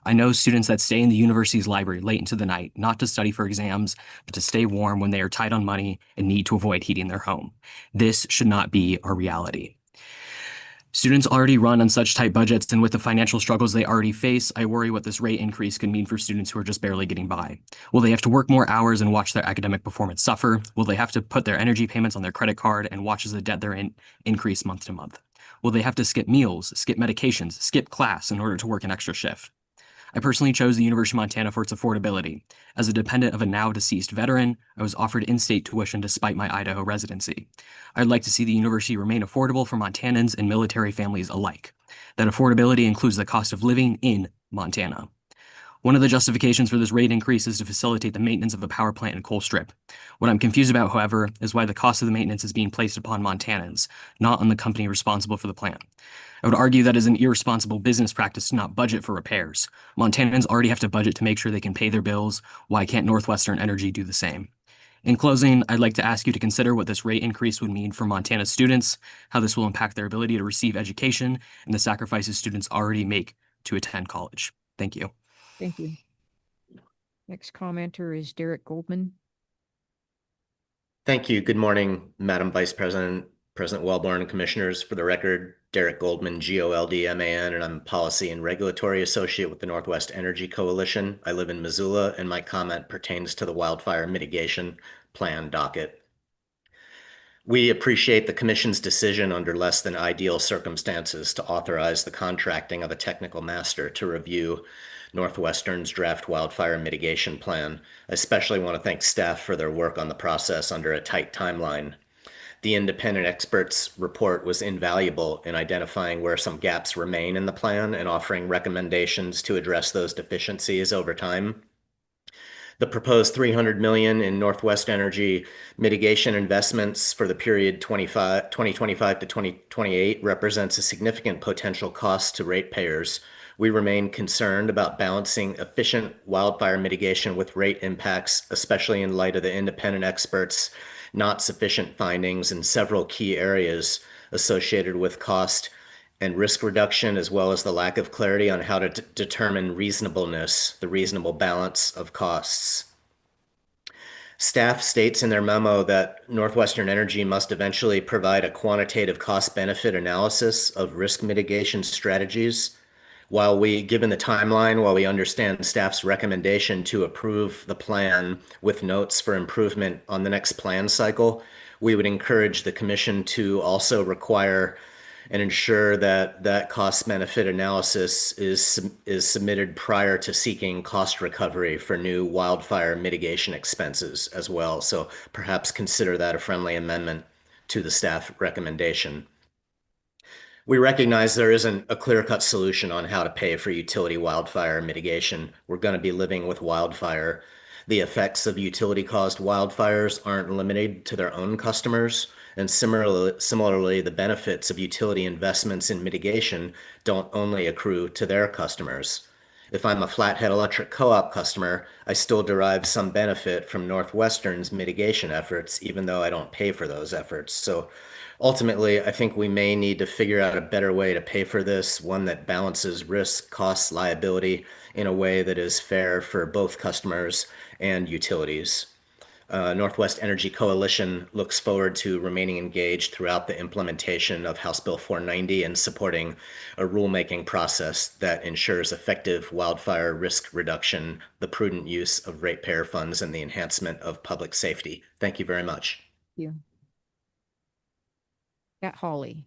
Speaker 15: I know students that stay in the university's library late into the night, not to study for exams, but to stay warm when they are tight on money and need to avoid heating their home. This should not be our reality. Students already run on such tight budgets, and with the financial struggles they already face, I worry what this rate increase could mean for students who are just barely getting by. Will they have to work more hours and watch their academic performance suffer? Will they have to put their energy payments on their credit card and watch as the debt they're in increase month to month? Will they have to skip meals, skip medications, skip class in order to work an extra shift? I personally chose the University of Montana for its affordability. As a dependent of a now deceased veteran, I was offered in-state tuition despite my Idaho residency. I'd like to see the university remain affordable for Montanans and military families alike. That affordability includes the cost of living in Montana. One of the justifications for this rate increase is to facilitate the maintenance of a power plant in Colstrip. What I'm confused about, however, is why the cost of the maintenance is being placed upon Montanans, not on the company responsible for the plant. I would argue that is an irresponsible business practice to not budget for repairs. Montanans already have to budget to make sure they can pay their bills. Why can't Northwestern Energy do the same? In closing, I'd like to ask you to consider what this rate increase would mean for Montana students, how this will impact their ability to receive education, and the sacrifices students already make to attend college. Thank you.
Speaker 1: Thank you. Next commenter is Derek Goldman.
Speaker 16: Thank you. Good morning, Madam Vice President, President Wellborn, and Commissioners. For the record, Derek Goldman, Goldman, and I'm Policy and Regulatory Associate with the Northwest Energy Coalition. I live in Missoula, and my comment pertains to the Wildfire Mitigation Plan docket. We appreciate the Commission's decision under less than ideal circumstances to authorize the contracting of a technical master to review Northwestern's draft wildfire mitigation plan. I especially want to thank staff for their work on the process under a tight timeline. The independent experts' report was invaluable in identifying where some gaps remain in the plan and offering recommendations to address those deficiencies over time. The proposed $300 million in Northwest Energy mitigation investments for the period 2025 to 2028 represents a significant potential cost to ratepayers. We remain concerned about balancing efficient wildfire mitigation with rate impacts, especially in light of the independent experts' not sufficient findings in several key areas associated with cost and risk reduction, as well as the lack of clarity on how to determine reasonableness, the reasonable balance of costs. Staff states in their memo that Northwestern Energy must eventually provide a quantitative cost-benefit analysis of risk mitigation strategies. Given the timeline, while we understand staff's recommendation to approve the plan with notes for improvement on the next plan cycle, we would encourage the Commission to also require and ensure that that cost-benefit analysis is submitted prior to seeking cost recovery for new wildfire mitigation expenses as well. So perhaps consider that a friendly amendment to the staff recommendation. We recognize there isn't a clear-cut solution on how to pay for utility wildfire mitigation. We're going to be living with wildfire. The effects of utility-caused wildfires aren't limited to their own customers. And similarly, the benefits of utility investments in mitigation don't only accrue to their customers. If I'm a Flathead Electric Co-op customer, I still derive some benefit from Northwestern's mitigation efforts, even though I don't pay for those efforts. So ultimately, I think we may need to figure out a better way to pay for this, one that balances risk, cost, liability in a way that is fair for both customers and utilities. Northwest Energy Coalition looks forward to remaining engaged throughout the implementation of House Bill 490 and supporting a rulemaking process that ensures effective wildfire risk reduction, the prudent use of ratepayer funds, and the enhancement of public safety. Thank you very much.
Speaker 1: Thank you. Pat Hawley.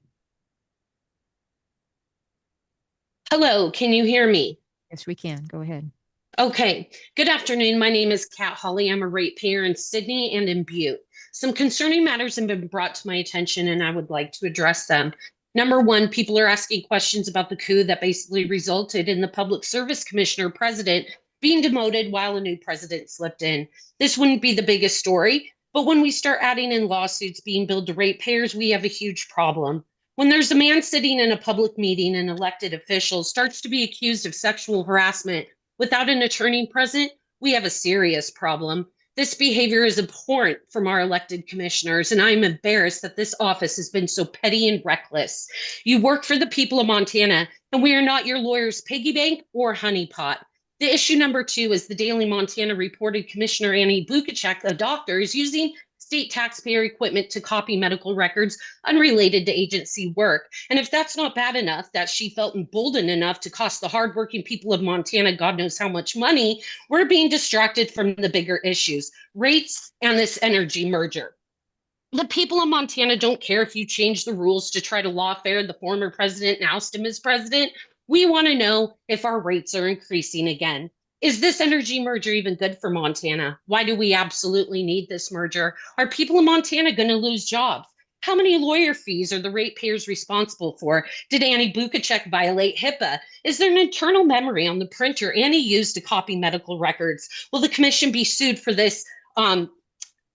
Speaker 17: Hello, can you hear me?
Speaker 1: Yes, we can. Go ahead.
Speaker 17: Okay, good afternoon. My name is Kat Hawley. I'm a ratepayer in Sydney and in Butte. Some concerning matters have been brought to my attention and I would like to address them. Number one, people are asking questions about the coup that basically resulted in the Public Service Commissioner president being demoted while a new president slipped in. This wouldn't be the biggest story, but when we start adding in lawsuits being billed to ratepayers, we have a huge problem. When there's a man sitting in a public meeting and elected official starts to be accused of sexual harassment without an attorney present, we have a serious problem. This behavior is abhorrent from our elected commissioners, and I'm embarrassed that this office has been so petty and reckless. You work for the people of Montana, and we are not your lawyer's piggy bank or honeypot. The issue number two is the Daily Montana reported Commissioner Annie Bukacek, a doctor, is using state taxpayer equipment to copy medical records unrelated to agency work. And if that's not bad enough, that she felt emboldened enough to cost the hardworking people of Montana God knows how much money, we're being distracted from the bigger issues, rates and this energy merger. The people of Montana don't care if you change the rules to try to lawfare the former president and oust him as president. We want to know if our rates are increasing again. Is this energy merger even good for Montana? Why do we absolutely need this merger? Are people in Montana going to lose jobs? How many lawyer fees are the ratepayers responsible for? Did Annie Bukacek violate HIPAA? Is there an internal memory on the printer Annie used to copy medical records? Will the commission be sued for this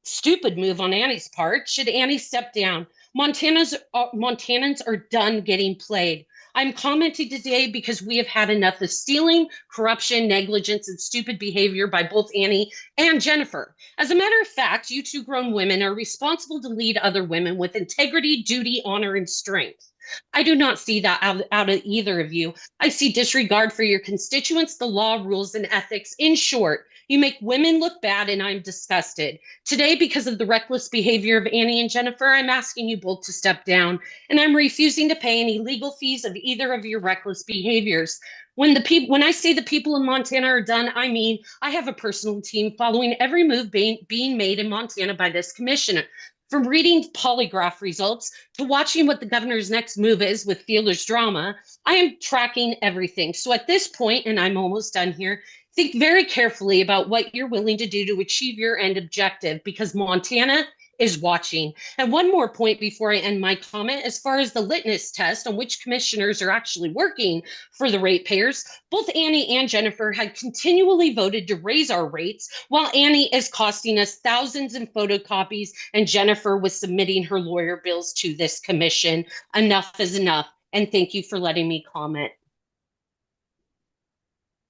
Speaker 17: stupid move on Annie's part? Should Annie step down? Montanans are done getting played. I'm commenting today because we have had enough of stealing, corruption, negligence, and stupid behavior by both Annie and Jennifer. As a matter of fact, you two grown women are responsible to lead other women with integrity, duty, honor, and strength. I do not see that out of either of you. I see disregard for your constituents, the law, rules, and ethics. In short, you make women look bad, and I'm disgusted. Today, because of the reckless behavior of Annie and Jennifer, I'm asking you both to step down, and I'm refusing to pay any legal fees of either of your reckless behaviors. When I say the people in Montana are done, I mean I have a personal team following every move being made in Montana by this commission. From reading polygraph results to watching what the governor's next move is with Fielder's drama, I am tracking everything. So at this point, and I'm almost done here, think very carefully about what you're willing to do to achieve your end objective, because Montana is watching. And one more point before I end my comment, as far as the litmus test on which commissioners are actually working for the ratepayers, both Annie and Jennifer had continually voted to raise our rates, while Annie is costing us thousands in photocopies and Jennifer was submitting her lawyer bills to this commission. Enough is enough. And thank you for letting me comment.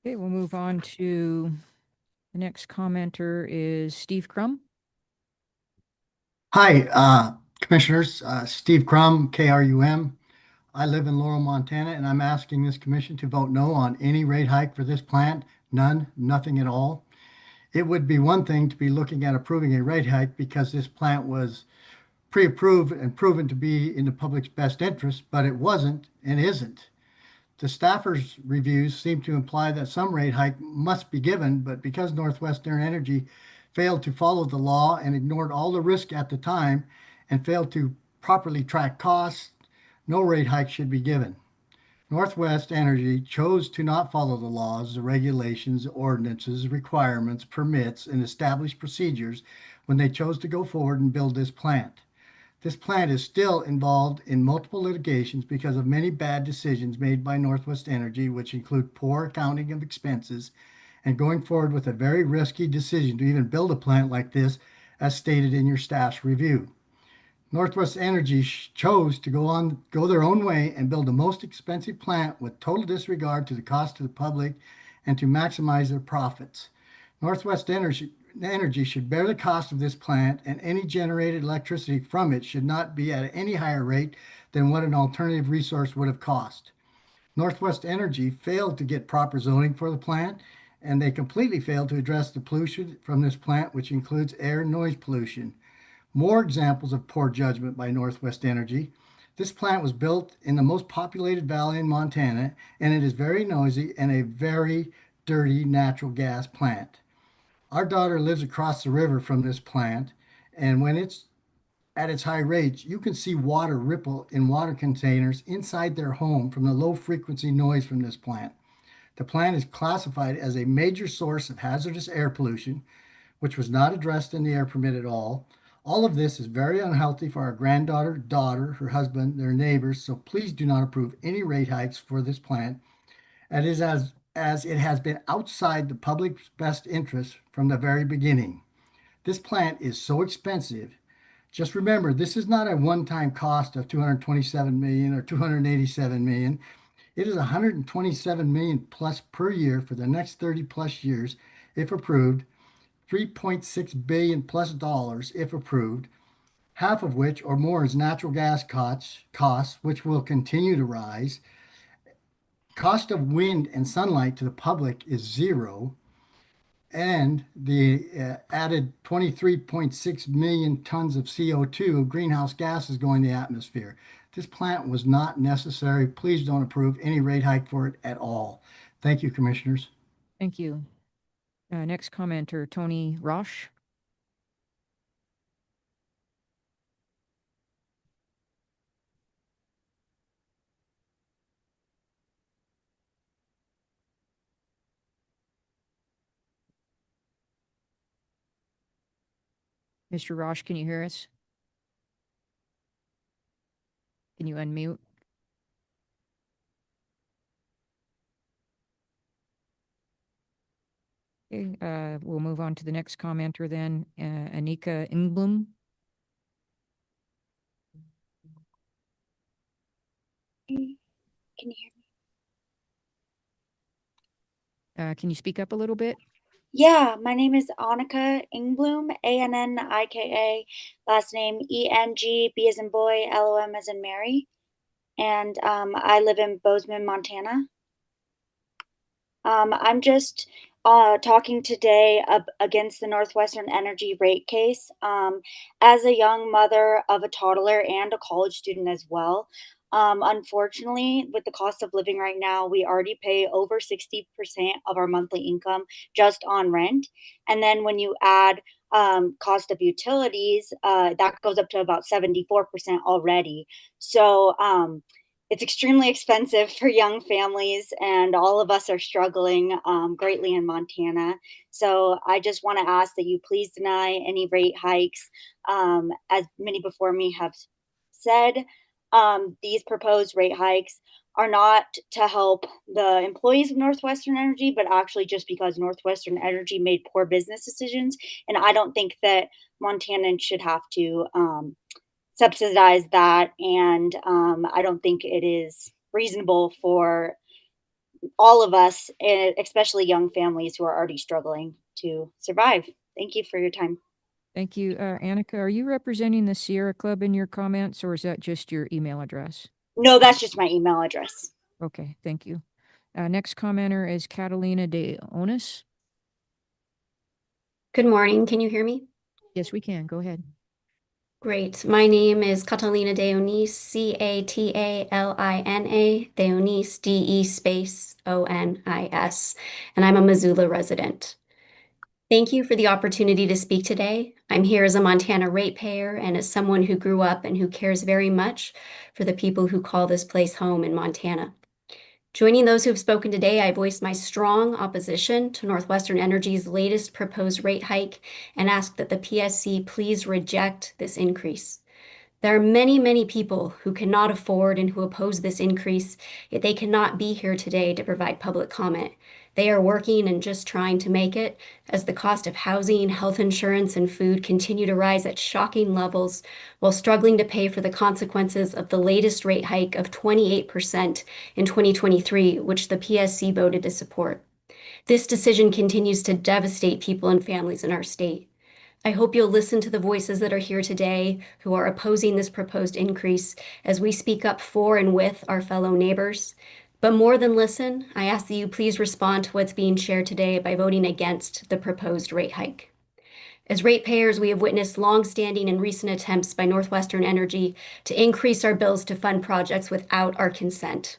Speaker 1: Okay, we'll move on to the next commenter is Steve Crum.
Speaker 18: Hi, Commissioners. Steve Crum, KRUM. I live in Laurel, Montana, and I'm asking this commission to vote no on any rate hike for this plant. None, nothing at all. It would be one thing to be looking at approving a rate hike because this plant was pre-approved and proven to be in the public's best interest, but it wasn't and isn't. The staffers' reviews seem to imply that some rate hike must be given, but because Northwestern Energy failed to follow the law and ignored all the risk at the time and failed to properly track costs, no rate hike should be given. Northwest Energy chose to not follow the laws, the regulations, ordinances, requirements, permits, and established procedures when they chose to go forward and build this plant. This plant is still involved in multiple litigations because of many bad decisions made by Northwest Energy, which include poor accounting of expenses and going forward with a very risky decision to even build a plant like this, as stated in your staff's review. Northwest Energy chose to go their own way and build the most expensive plant with total disregard to the cost to the public and to maximize their profits. Northwest Energy should bear the cost of this plant, and any generated electricity from it should not be at any higher rate than what an alternative resource would have cost. Northwest Energy failed to get proper zoning for the plant, and they completely failed to address the pollution from this plant, which includes air and noise pollution. More examples of poor judgment by Northwest Energy. This plant was built in the most populated valley in Montana, and it is very noisy and a very dirty natural gas plant. Our daughter lives across the river from this plant, and when it's at its high rates, you can see water ripple in water containers inside their home from the low frequency noise from this plant. The plant is classified as a major source of hazardous air pollution, which was not addressed in the air permit at all. All of this is very unhealthy for our granddaughter, daughter, her husband, their neighbors, so please do not approve any rate hikes for this plant. It is as it has been outside the public's best interest from the very beginning. This plant is so expensive. Just remember, this is not a one-time cost of 227 million or 287 million. It is 127 million plus per year for the next 30 plus years if approved, 3.6 billion plus dollars if approved, half of which or more is natural gas costs, which will continue to rise. Cost of wind and sunlight to the public is zero, and the added 23.6 million tons of CO2 greenhouse gases going to the atmosphere. This plant was not necessary. Please don't approve any rate hike for it at all. Thank you, commissioners.
Speaker 1: Thank you. Next commenter, Tony Roche. Mr. Roche, can you hear us? Can you unmute? Okay, we'll move on to the next commenter then, Anika Ingblom.
Speaker 19: Can you hear me?
Speaker 1: Can you speak up a little bit?
Speaker 19: Yeah, my name is Annika Ingblom, Annika, last name ENG, B as in boy, LOM as in Mary. And I live in Bozeman, Montana. I'm just talking today against the Northwestern Energy rate case. As a young mother of a toddler and a college student as well, unfortunately, with the cost of living right now, we already pay over 60% of our monthly income just on rent. And then when you add cost of utilities, that goes up to about 74% already. So it's extremely expensive for young families, and all of us are struggling greatly in Montana. So I just want to ask that you please deny any rate hikes. As many before me have said, these proposed rate hikes are not to help the employees of Northwestern Energy, but actually just because Northwestern Energy made poor business decisions. And I don't think that Montanans should have to subsidize that, and I don't think it is reasonable for all of us, especially young families who are already struggling to survive. Thank you for your time.
Speaker 1: Thank you. Annika, are you representing the Sierra Club in your comments, or is that just your email address?
Speaker 19: No, that's just my email address.
Speaker 1: Okay, thank you. Next commenter is Catalina de Onis.
Speaker 20: Good morning. Can you hear me?
Speaker 1: Yes, we can. Go ahead.
Speaker 20: Great. My name is Catalina de Onis, Catalina, de Onis, DE space ONIS, and I'm a Missoula resident. Thank you for the opportunity to speak today. I'm here as a Montana ratepayer and as someone who grew up and who cares very much for the people who call this place home in Montana. Joining those who have spoken today, I voice my strong opposition to Northwestern Energy's latest proposed rate hike and ask that the PSC please reject this increase. There are many, many people who cannot afford and who oppose this increase, yet they cannot be here today to provide public comment. They are working and just trying to make it as the cost of housing, health insurance, and food continue to rise at shocking levels while struggling to pay for the consequences of the latest rate hike of 28% in 2023, which the PSC voted to support. This decision continues to devastate people and families in our state. I hope you'll listen to the voices that are here today who are opposing this proposed increase as we speak up for and with our fellow neighbors. But more than listen, I ask that you please respond to what's being shared today by voting against the proposed rate hike. As ratepayers, we have witnessed long-standing and recent attempts by Northwestern Energy to increase our bills to fund projects without our consent.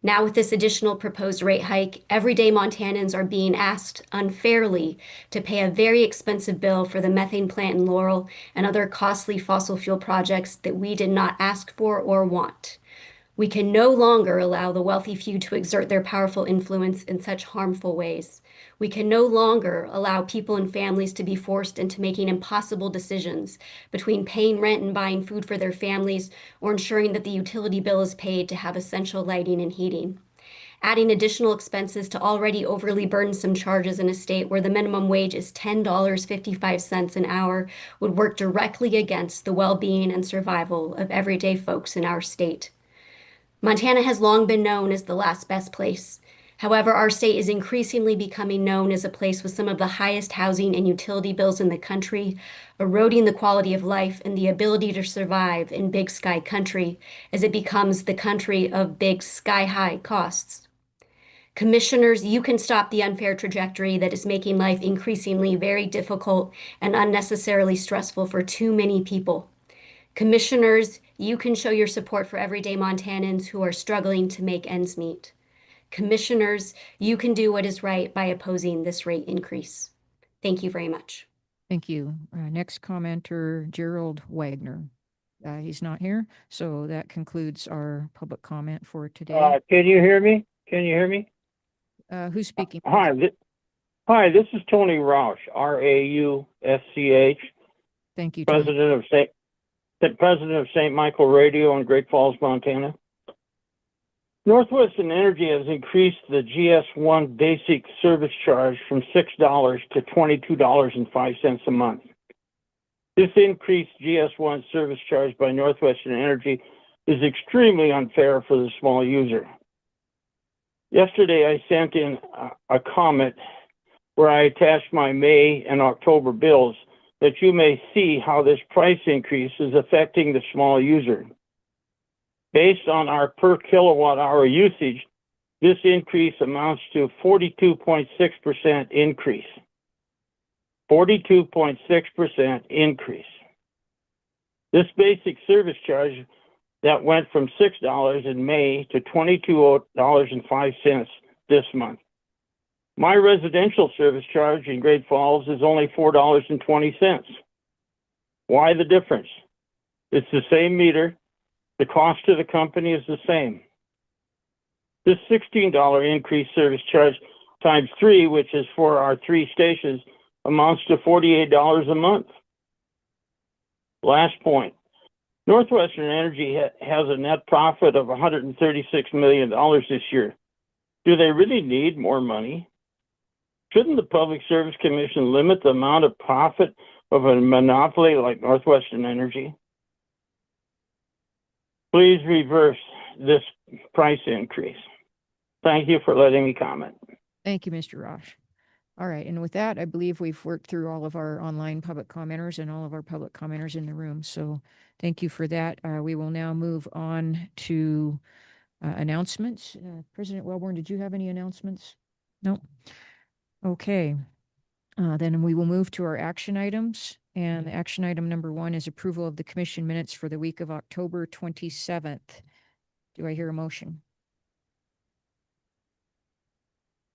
Speaker 20: Now, with this additional proposed rate hike, everyday Montanans are being asked unfairly to pay a very expensive bill for the methane plant in Laurel and other costly fossil fuel projects that we did not ask for or want. We can no longer allow the wealthy few to exert their powerful influence in such harmful ways. We can no longer allow people and families to be forced into making impossible decisions between paying rent and buying food for their families or ensuring that the utility bill is paid to have essential lighting and heating. Adding additional expenses to already overly burdensome charges in a state where the minimum wage is $10.55 an hour would work directly against the well-being and survival of everyday folks in our state. Montana has long been known as the last best place. However, our state is increasingly becoming known as a place with some of the highest housing and utility bills in the country, eroding the quality of life and the ability to survive in big sky country as it becomes the country of big sky high costs. Commissioners, you can stop the unfair trajectory that is making life increasingly very difficult and unnecessarily stressful for too many people. Commissioners, you can show your support for everyday Montanans who are struggling to make ends meet. Commissioners, you can do what is right by opposing this rate increase. Thank you very much.
Speaker 1: Thank you. Next commenter, Gerald Wagner. He's not here, so that concludes our public comment for today.
Speaker 21: Can you hear me? Can you hear me?
Speaker 1: Who's speaking?
Speaker 21: Hi, this is Tony Roush, Rausch.
Speaker 1: Thank you, Tony.
Speaker 21: President of St. Michael Radio in Great Falls, Montana. Northwestern Energy has increased the GS1 basic service charge from $6 to $22.05 a month. This increased GS1 service charge by Northwestern Energy is extremely unfair for the small user. Yesterday, I sent in a comment where I attached my May and October bills that you may see how this price increase is affecting the small user. Based on our per kilowatt hour usage, this increase amounts to 42.6% increase. 42.6% increase. This basic service charge that went from $6 in May to $22.05 this month. My residential service charge in Great Falls is only $4.20. Why the difference? It's the same meter. The cost to the company is the same. This $16 increased service charge times 3, which is for our 3 stations, amounts to $48 a month. Last point. Northwestern Energy has a net profit of $136 million this year. Do they really need more money? Shouldn't the Public Service Commission limit the amount of profit of a monopoly like Northwestern Energy? Please reverse this price increase. Thank you for letting me comment.
Speaker 1: Thank you, Mr. Rosh. All right, and with that, I believe we've worked through all of our online public commenters and all of our public commenters in the room. So thank you for that. We will now move on to announcements. President Wellborn, did you have any announcements? No. Okay. Then we will move to our action items. And action item number 1 is approval of the commission minutes for the week of October 27th. Do I hear a motion?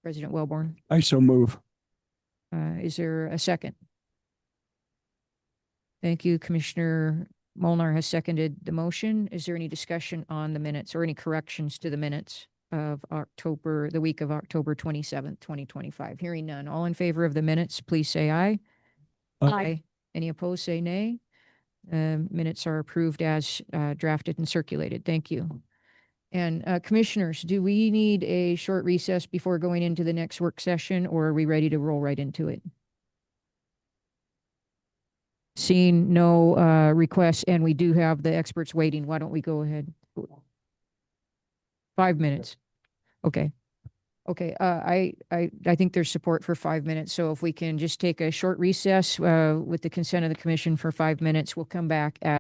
Speaker 1: President Wellborn.
Speaker 7: I so move.
Speaker 1: Is there a second? Thank you. Commissioner Molnar has seconded the motion. Is there any discussion on the minutes or any corrections to the minutes of the week of October 27th, 2025? Hearing none. All in favor of the minutes, please say aye. Aye. Any opposed, say nay. Minutes are approved as drafted and circulated. Thank you. And commissioners, do we need a short recess before going into the next work session, or are we ready to roll right into it? Seeing no requests, and we do have the experts waiting, why don't we go ahead? 5 minutes. Okay. Okay. I think there's support for 5 minutes. So if we can just take a short recess with the consent of the commission for 5 minutes, we'll come back at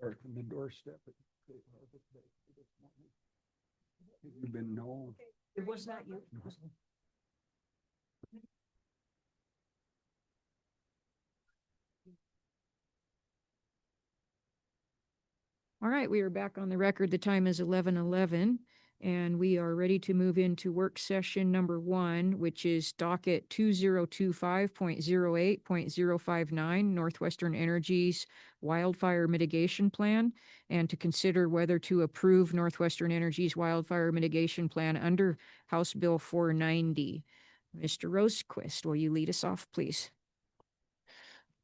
Speaker 7: Or from the doorstep. You've been known.
Speaker 1: It was not you. All right, we are back on the record. The time is 11:11, And we are ready to move into work session number 1, which is docket 2025.08.059, Northwestern Energy's Wildfire Mitigation Plan, and to consider whether to approve Northwestern Energy's Wildfire Mitigation Plan under House Bill 490. Mr. Rosequist, will you lead us off, please?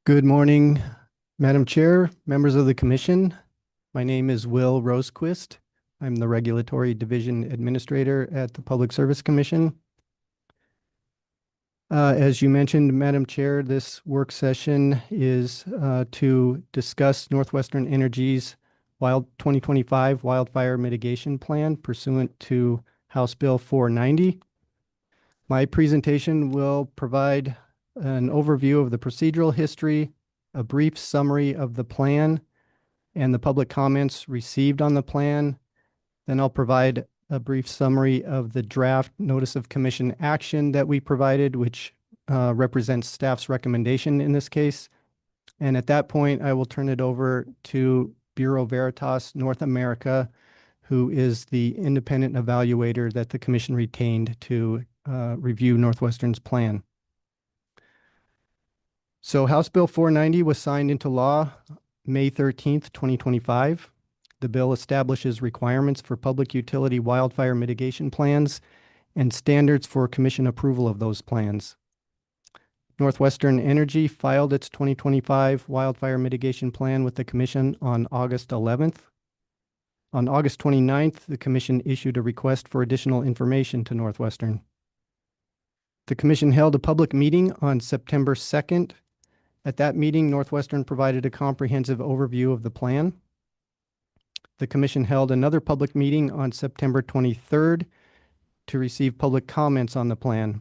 Speaker 3: Good morning, Madam Chair, members of the Commission. My name is Will Rosequist. I'm the Regulatory Division Administrator at the Public Service Commission. As you mentioned, Madam Chair, this work session is to discuss Northwestern Energy's 2025 Wildfire Mitigation Plan pursuant to House Bill 490. My presentation will provide an overview of the procedural history, a brief summary of the plan, and the public comments received on the plan. Then I'll provide a brief summary of the draft notice of commission action that we provided, which represents staff's recommendation in this case. And at that point, I will turn it over to Bureau Veritas North America, who is the independent evaluator that the commission retained to review Northwestern's plan. So House Bill 490 was signed into law May 13th, 2025. The bill establishes requirements for public utility wildfire mitigation plans and standards for commission approval of those plans. Northwestern Energy filed its 2025 wildfire mitigation plan with the commission on August 11th. On August 29th, the commission issued a request for additional information to Northwestern. The commission held a public meeting on September 2nd. At that meeting, Northwestern provided a comprehensive overview of the plan. The commission held another public meeting on September 23rd to receive public comments on the plan.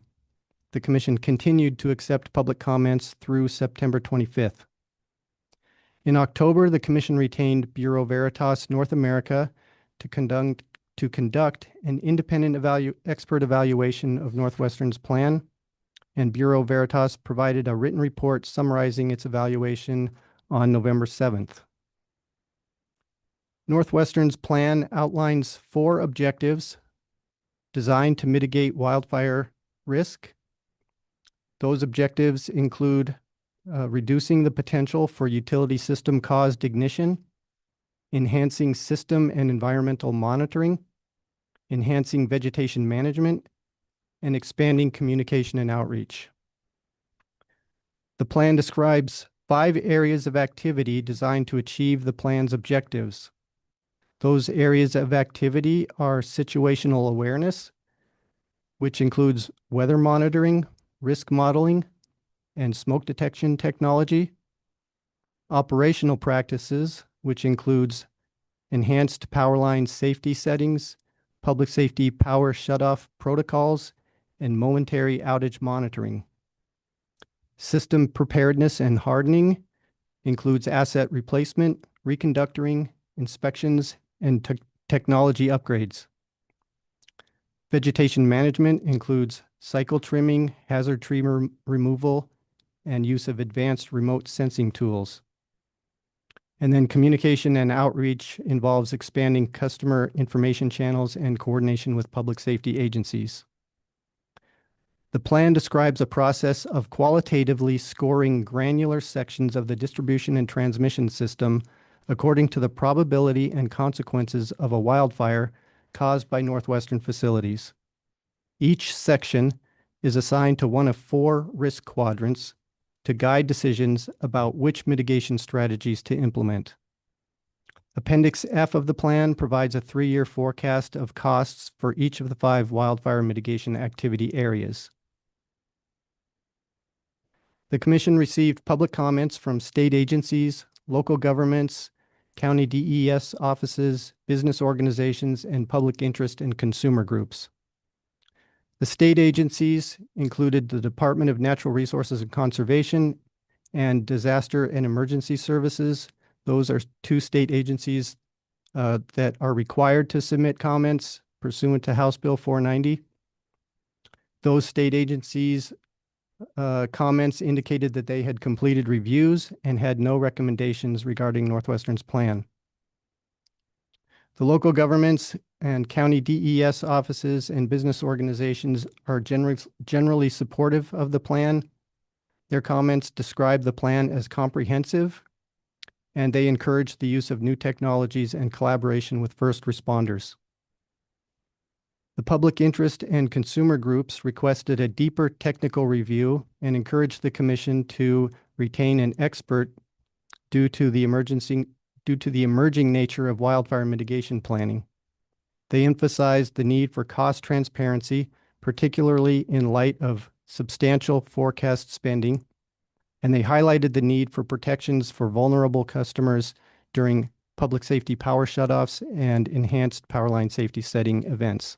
Speaker 3: The commission continued to accept public comments through September 25th. In October, the commission retained Bureau Veritas North America to conduct an independent expert evaluation of Northwestern's plan, and Bureau Veritas provided a written report summarizing its evaluation on November 7th. Northwestern's plan outlines 4 objectives designed to mitigate wildfire risk. Those objectives include reducing the potential for utility system-caused ignition, enhancing system and environmental monitoring, enhancing vegetation management, and expanding communication and outreach. The plan describes 5 areas of activity designed to achieve the plan's objectives. Those areas of activity are situational awareness, which includes weather monitoring, risk modeling, and smoke detection technology; operational practices, which includes enhanced power line safety settings, public safety power shutoff protocols, and momentary outage monitoring; system preparedness and hardening includes asset replacement, reconductoring, inspections, and technology upgrades. Vegetation management includes cycle trimming, hazard tree removal, and use of advanced remote sensing tools. And then communication and outreach involves expanding customer information channels and coordination with public safety agencies. The plan describes a process of qualitatively scoring granular sections of the distribution and transmission system according to the probability and consequences of a wildfire caused by Northwestern facilities. Each section is assigned to one of 4 risk quadrants to guide decisions about which mitigation strategies to implement. Appendix F of the plan provides a 3-year forecast of costs for each of the 5 wildfire mitigation activity areas. The Commission received public comments from state agencies, local governments, county DES offices, business organizations, and public interest and consumer groups. The state agencies included the Department of Natural Resources and Conservation and Disaster and Emergency Services. Those are 2 state agencies that are required to submit comments pursuant to House Bill 490. Those state agencies' comments indicated that they had completed reviews and had no recommendations regarding Northwestern's plan. The local governments and county DES offices and business organizations are generally supportive of the plan. Their comments describe the plan as comprehensive, and they encourage the use of new technologies and collaboration with first responders. The public interest and consumer groups requested a deeper technical review and encouraged the commission to retain an expert due to the emerging nature of wildfire mitigation planning. They emphasized the need for cost transparency, particularly in light of substantial forecast spending, and they highlighted the need for protections for vulnerable customers during public safety power shutoffs and enhanced power line safety setting events.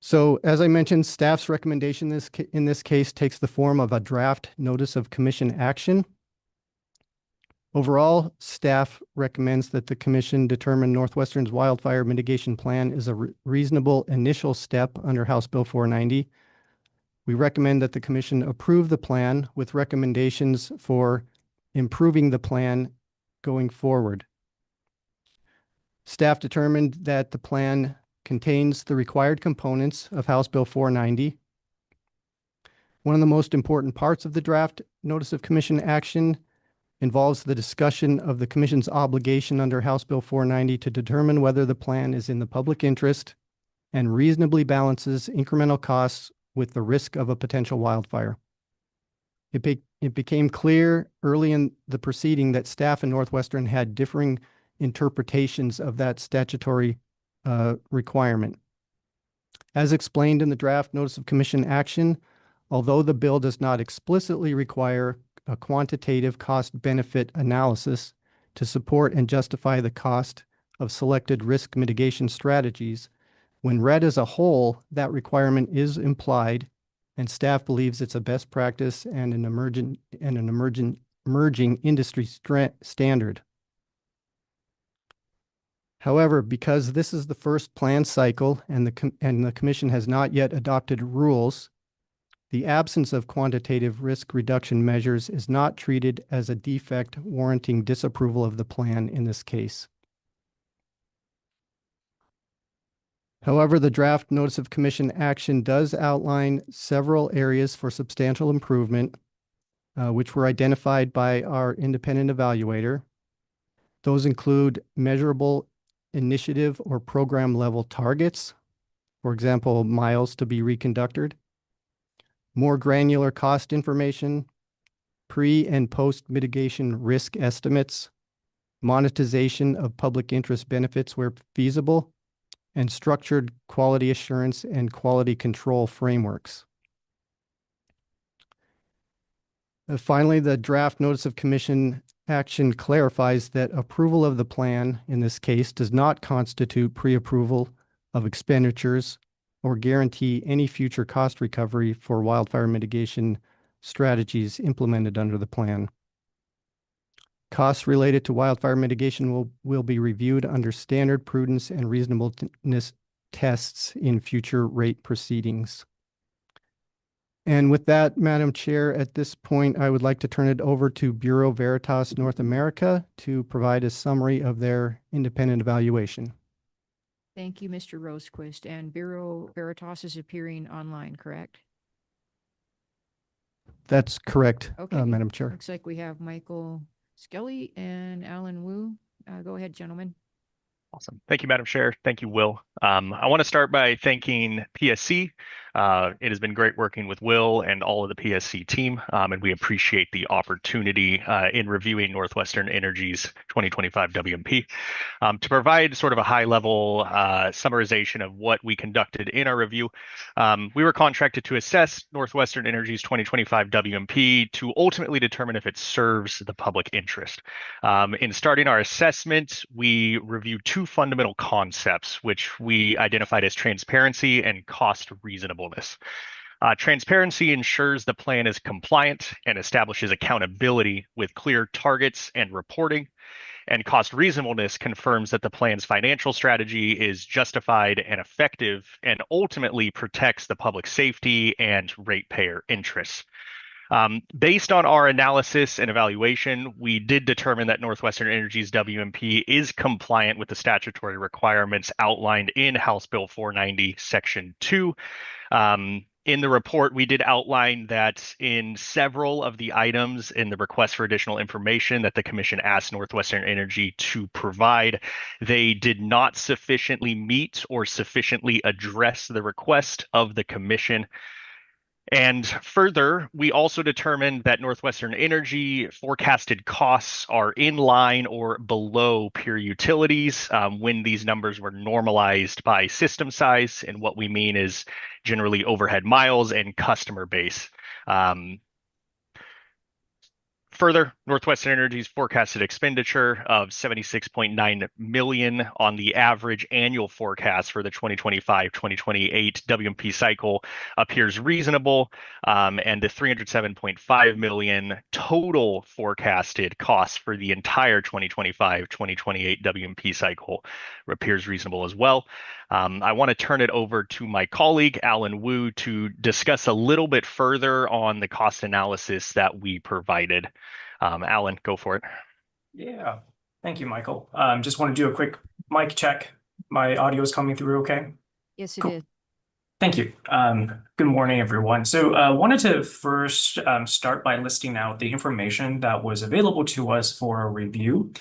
Speaker 3: So, as I mentioned, staff's recommendation in this case takes the form of a draft notice of commission action. Overall, staff recommends that the commission determine Northwestern's wildfire mitigation plan is a reasonable initial step under House Bill 490. We recommend that the commission approve the plan with recommendations for improving the plan going forward. Staff determined that the plan contains the required components of House Bill 490. One of the most important parts of the draft notice of commission action involves the discussion of the commission's obligation under House Bill 490 to determine whether the plan is in the public interest and reasonably balances incremental costs with the risk of a potential wildfire. It became clear early in the proceeding that staff in Northwestern had differing interpretations of that statutory requirement. As explained in the draft notice of commission action, although the bill does not explicitly require a quantitative cost-benefit analysis to support and justify the cost of selected risk mitigation strategies, when read as a whole, that requirement is implied, and staff believes it's a best practice and an emerging industry standard. However, because this is the first plan cycle and the commission has not yet adopted rules, the absence of quantitative risk reduction measures is not treated as a defect warranting disapproval of the plan in this case. However, the draft notice of commission action does outline several areas for substantial improvement, which were identified by our independent evaluator. Those include measurable initiative or program level targets, for example, miles to be reconductored, more granular cost information, pre and post mitigation risk estimates, monetization of public interest benefits where feasible, and structured quality assurance and quality control frameworks. Finally, the draft notice of commission action clarifies that approval of the plan in this case does not constitute pre-approval of expenditures or guarantee any future cost recovery for wildfire mitigation strategies implemented under the plan. Costs related to wildfire mitigation will be reviewed under standard prudence and reasonableness tests in future rate proceedings. And with that, Madam Chair, at this point, I would like to turn it over to Bureau Veritas North America to provide a summary of their independent evaluation.
Speaker 1: Thank you, Mr. Rosequist. And Bureau Veritas is appearing online, correct?
Speaker 3: That's correct,
Speaker 1: Okay.
Speaker 3: Madam Chair.
Speaker 1: Looks like we have Michael Skelly and Alan Wu. Go ahead, gentlemen.
Speaker 4: Awesome. Thank you, Madam Chair. Thank you, Will. I want to start by thanking PSC. It has been great working with Will and all of the PSC team, and we appreciate the opportunity in reviewing Northwestern Energy's 2025 WMP. To provide sort of a high-level summarization of what we conducted in our review, we were contracted to assess Northwestern Energy's 2025 WMP to ultimately determine if it serves the public interest. In starting our assessment, we reviewed two fundamental concepts, which we identified as transparency and cost reasonableness. Transparency ensures the plan is compliant and establishes accountability with clear targets and reporting. And cost reasonableness confirms that the plan's financial strategy is justified and effective and ultimately protects the public safety and ratepayer interests. Based on our analysis and evaluation, we did determine that Northwestern Energy's WMP is compliant with the statutory requirements outlined in House Bill 490, Section 2. In the report, we did outline that in several of the items in the request for additional information that the Commission asked Northwestern Energy to provide, they did not sufficiently meet or sufficiently address the request of the Commission. And further, we also determined that Northwestern Energy forecasted costs are in line or below peer utilities when these numbers were normalized by system size. And what we mean is generally overhead miles and customer base. Further, Northwestern Energy's forecasted expenditure of $76.9 million on the average annual forecast for the 2025-2028 WMP cycle appears reasonable, and the $307.5 million total forecasted cost for the entire 2025-2028 WMP cycle appears reasonable as well. I want to turn it over to my colleague, Alan Wu, to discuss a little bit further on the cost analysis that we provided. Alan, go for it.
Speaker 5: Yeah, thank you, Michael. Just want to do a quick mic check. My audio is coming through okay?
Speaker 1: Yes, it
Speaker 5: Cool.
Speaker 1: is.
Speaker 5: Thank you. Good morning, everyone. So wanted to first start by listing out the information that was available to us for a review.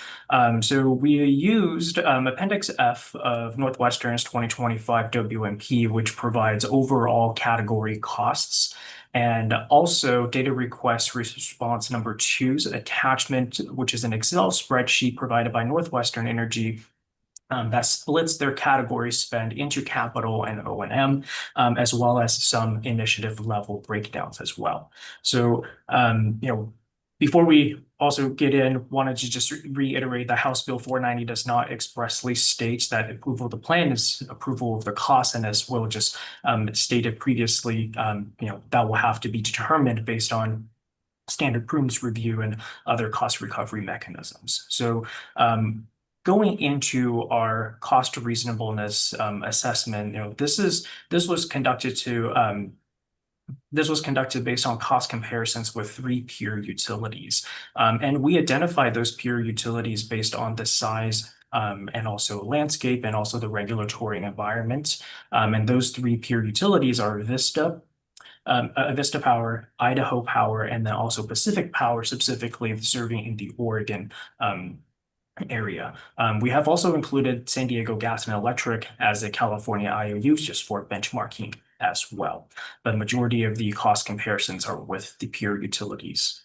Speaker 5: So we used Appendix F of Northwestern's 2025 WMP, which provides overall category costs, and also data request response number 2's attachment, which is an Excel spreadsheet provided by Northwestern Energy that splits their category spend into capital and O&M, as well as some initiative level breakdowns as well. So, before we also get in, wanted to just reiterate that House Bill 490 does not expressly state that approval of the plan is approval of the cost, and as Will just stated previously, that will have to be determined based on standard prudence review and other cost recovery mechanisms. So, going into our cost reasonableness assessment, this was conducted based on cost comparisons with 3 peer utilities, and we identified those peer utilities based on the size and also landscape and also the regulatory environment. And those 3 peer utilities are Vista Power, Idaho Power, and then also Pacific Power, specifically serving in the Oregon area. We have also included San Diego Gas and Electric as a California IOU just for benchmarking as well. The majority of the cost comparisons are with the peer utilities.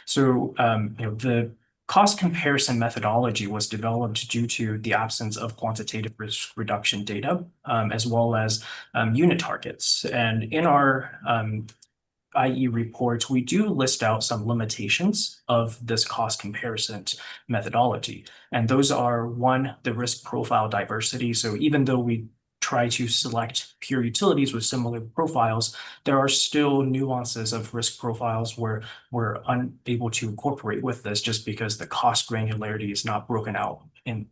Speaker 5: So, the cost comparison methodology was developed due to the absence of quantitative risk reduction data, as well as unit targets. And in our IE reports, we do list out some limitations of this cost comparison methodology. And those are, 1, the risk profile diversity. So even though we try to select peer utilities with similar profiles, there are still nuances of risk profiles where we're unable to incorporate with this just because the cost granularity is not broken out in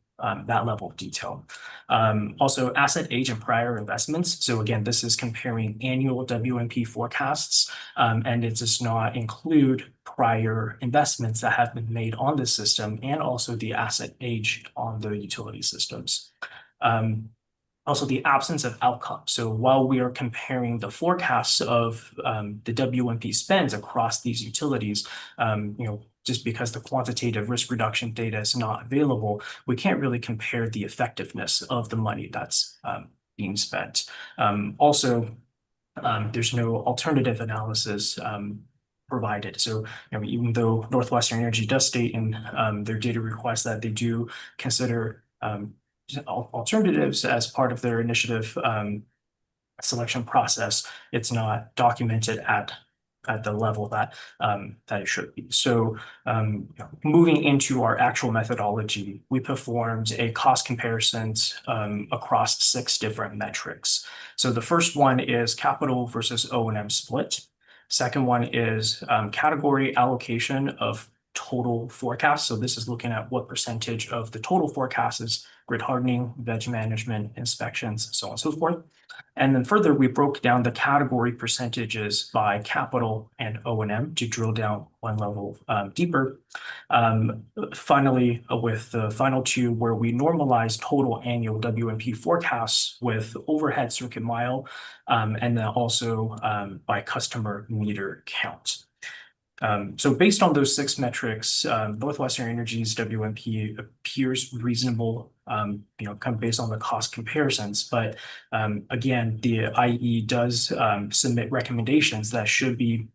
Speaker 5: that level of detail. Also, asset age and prior investments. So again, this is comparing annual WMP forecasts, and it does not include prior investments that have been made on the system and also the asset age on the utility systems. Also, the absence of outcome. So while we are comparing the forecasts of the WMP spends across these utilities, just because the quantitative risk reduction data is not available, we can't really compare the effectiveness of the money that's being spent. Also, there's no alternative analysis provided. So, even though Northwestern Energy does state in their data request that they do consider alternatives as part of their initiative selection process, it's not documented at the level that it should be. So moving into our actual methodology, we performed a cost comparisons across 6 different metrics. So the first one is capital versus O&M split. Second one is category allocation of total forecast. So this is looking at what percentage of the total forecast is grid hardening, veg management, inspections, so on and so forth. And then further, we broke down the category percentages by capital and O&M to drill down one level deeper. Finally, with the final two, where we normalize total annual WMP forecasts with overhead circuit mile, and then also by customer meter count. So based on those 6 metrics, Northwestern Energy's WMP appears reasonable, kind of based on the cost comparisons. But again, the IE does submit recommendations that should be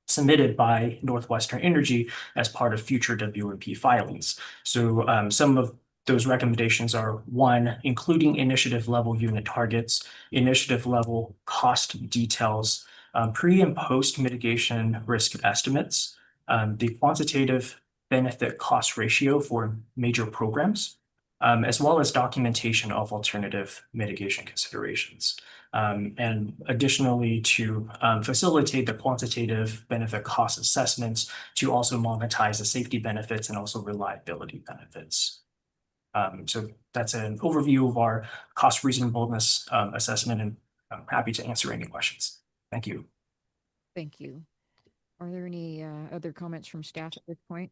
Speaker 5: submitted by Northwestern Energy as part of future WMP filings. So some of those recommendations are: 1, including initiative level unit targets, initiative level cost details, pre and post mitigation risk estimates, the quantitative benefit cost ratio for major programs, as well as documentation of alternative mitigation considerations. And additionally, to facilitate the quantitative benefit cost assessments, to also monetize the safety benefits and also reliability benefits. So that's an overview of our cost reasonableness assessment, and I'm happy to answer any questions. Thank you.
Speaker 1: Thank you. Are there any other comments from staff at this point?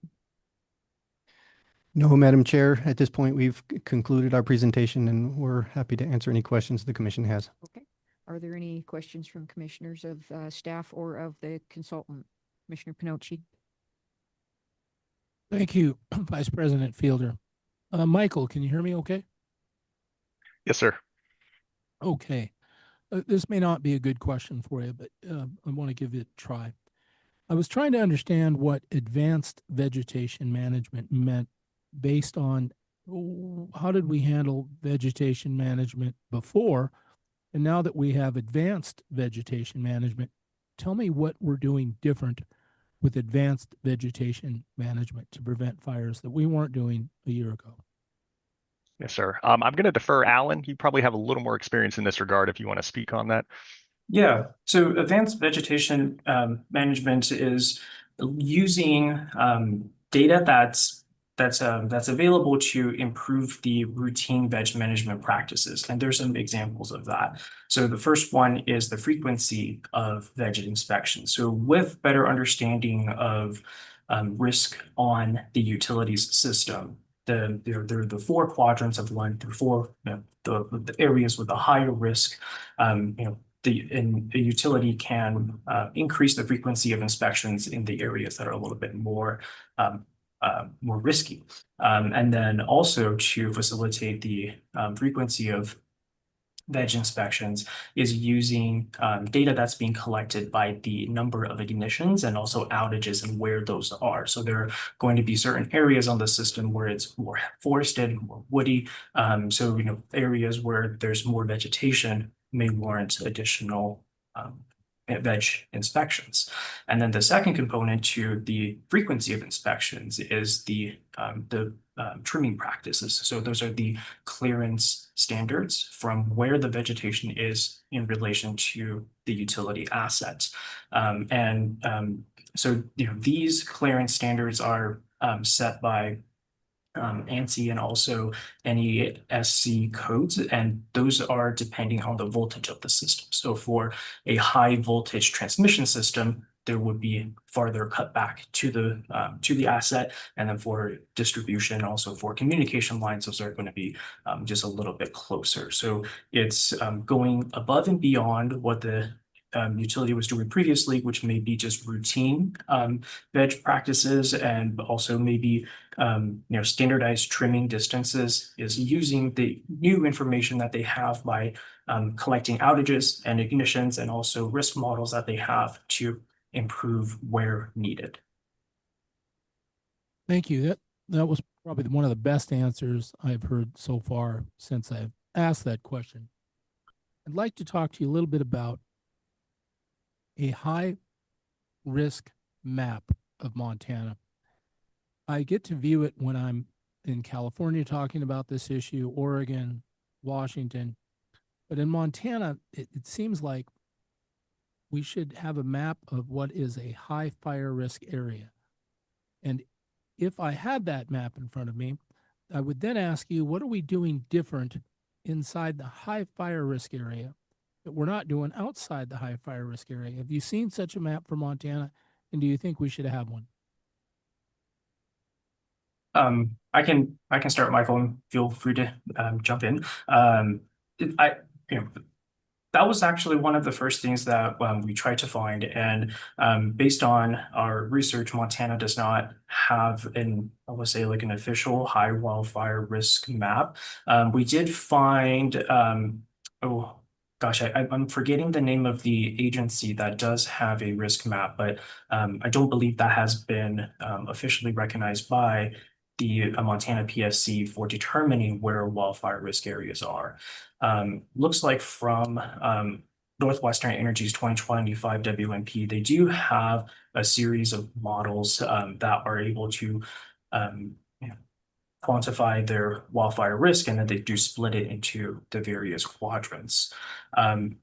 Speaker 3: No, Madam Chair. At this point, we've concluded our presentation and we're happy to answer any questions the commission has.
Speaker 1: Okay. Are there any questions from commissioners of staff or of the consultant? Commissioner Pinocci.
Speaker 6: Thank you, Vice President Fielder. Michael, can you hear me okay?
Speaker 4: Yes, sir.
Speaker 6: Okay. This may not be a good question for you, but I want to give it a try. I was trying to understand what advanced vegetation management meant based on how did we handle vegetation management before, and now that we have advanced vegetation management, tell me what we're doing different with advanced vegetation management to prevent fires that we weren't doing a year ago.
Speaker 4: Yes, sir. I'm going to defer Alan. You probably have a little more experience in this regard if you want to speak on that.
Speaker 5: Yeah, so advanced vegetation management is using data that's available to improve the routine veg management practices. And there's some examples of that. So the first one is the frequency of veg inspections. So with better understanding of risk on the utilities system, the 4 quadrants of 1 through 4, the areas with the higher risk, the utility can increase the frequency of inspections in the areas that are a little bit more risky. And then also to facilitate the frequency of veg inspections is using data that's being collected by the number of ignitions and also outages and where those are. So there are going to be certain areas on the system where it's more forested, more woody. So, areas where there's more vegetation may warrant additional veg inspections. And then the second component to the frequency of inspections is the trimming practices. So those are the clearance standards from where the vegetation is in relation to the utility assets. So these clearance standards are set by ANSI and also NESC codes, and those are depending on the voltage of the system. So for a high voltage transmission system, there would be farther cut back to the asset, and then for distribution, also for communication lines, those are going to be just a little bit closer. So it's going above and beyond what the utility was doing previously, which may be just routine veg practices, and also maybe standardized trimming distances, is using the new information that they have by collecting outages and ignitions and also risk models that they have to improve where needed.
Speaker 6: Thank you. That was probably one of the best answers I've heard so far since I've asked that question. I'd like to talk to you a little bit about a high risk map of Montana. I get to view it when I'm in California talking about this issue, Oregon, Washington, but in Montana, it seems like we should have a map of what is a high fire risk area. And if I had that map in front of me, I would then ask you, what are we doing different inside the high fire risk area that we're not doing outside the high fire risk area? Have you seen such a map for Montana? And do you think we should have one?
Speaker 5: I can start, Michael, and feel free to jump in. I you know that was actually one of the first things that we tried to find, and based on our research, Montana does not have I would say, like an official high wildfire risk map. We did find oh gosh, I'm forgetting the name of the agency that does have a risk map, but I don't believe that has been officially recognized by the Montana PSC for determining where wildfire risk areas are. Looks like from Northwestern Energy's 2025 WMP, they do have a series of models that are able to quantify their wildfire risk, and then they do split it into the various quadrants. And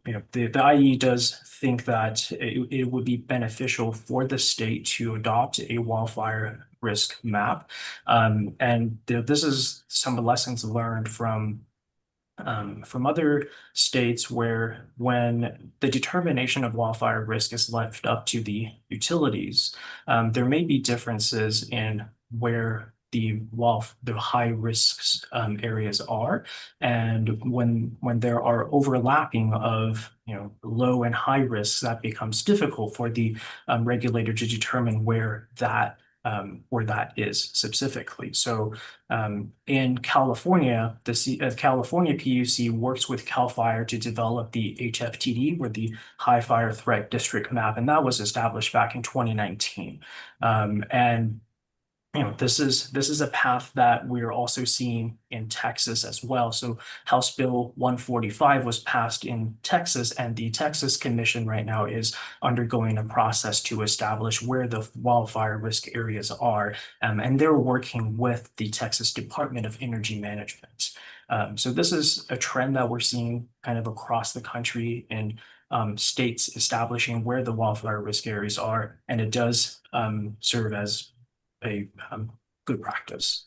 Speaker 5: the IE does think that it would be beneficial for the state to adopt a wildfire risk map. And this is some lessons learned from other states where when the determination of wildfire risk is left up to the utilities, there may be differences in where the high risks areas are, and when there are overlapping of low and high risks, that becomes difficult for the regulator to determine where that is specifically. So in California, the California PUC works with CAL FIRE to develop the HFTD, or the High Fire Threat District Map, and that was established back in 2019. And this is a path that we're also seeing in Texas as well. So House Bill 145 was passed in Texas, and the Texas Commission right now is undergoing a process to establish where the wildfire risk areas are. And they're working with the Texas Department of Energy Management. So this is a trend that we're seeing kind of across the country in states establishing where the wildfire risk areas are, and it does serve as a good practice.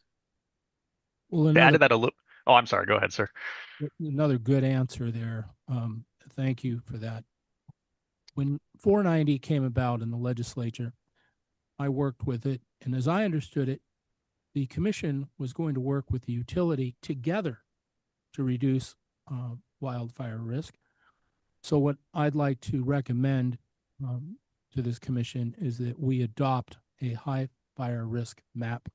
Speaker 6: Well,
Speaker 4: To add to that a little, oh, I'm sorry. Go ahead, sir.
Speaker 6: Another good answer there. Thank you for that. When 490 came about in the legislature, I worked with it, and as I understood it, the commission was going to work with the utility together to reduce wildfire risk. So what I'd like to recommend to this commission is that we adopt a high fire risk map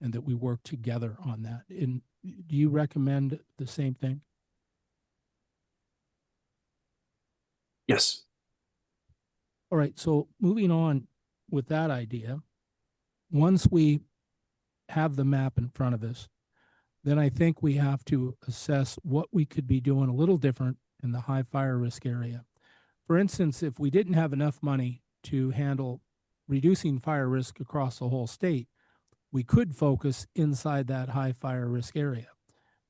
Speaker 6: and that we work together on that. And do you recommend the same thing?
Speaker 5: Yes.
Speaker 6: All right. So moving on with that idea, once we have the map in front of us, then I think we have to assess what we could be doing a little different in the high fire risk area. For instance, if we didn't have enough money to handle reducing fire risk across the whole state, we could focus inside that high fire risk area.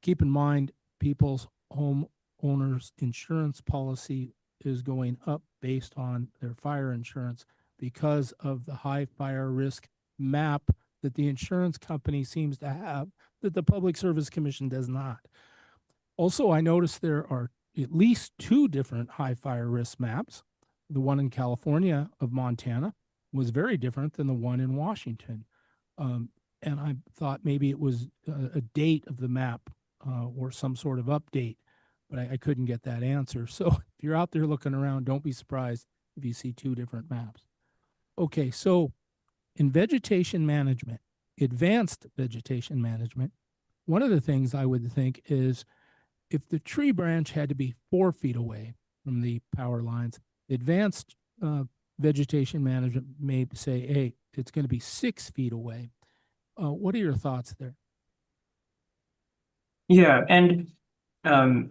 Speaker 6: Keep in mind, people's homeowners insurance policy is going up based on their fire insurance because of the high fire risk map that the insurance company seems to have that the Public Service Commission does not. Also, I noticed there are at least two different high fire risk maps. The one in California of Montana was very different than the one in Washington. And I thought maybe it was a date of the map or some sort of update, but I couldn't get that answer. So if you're out there looking around, don't be surprised if you see two different maps. Okay, so in vegetation management, advanced vegetation management, one of the things I would think is if the tree branch had to be 4 feet away from the power lines, advanced vegetation management may say, hey, it's going to be 6 feet away. What are your thoughts there?
Speaker 5: Yeah, and to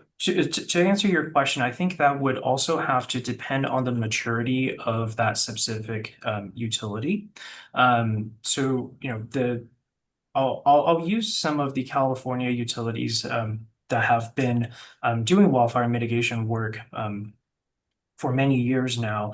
Speaker 5: answer your question, I think that would also have to depend on the maturity of that specific utility. So I'll use some of the California utilities that have been doing wildfire mitigation work for many years now,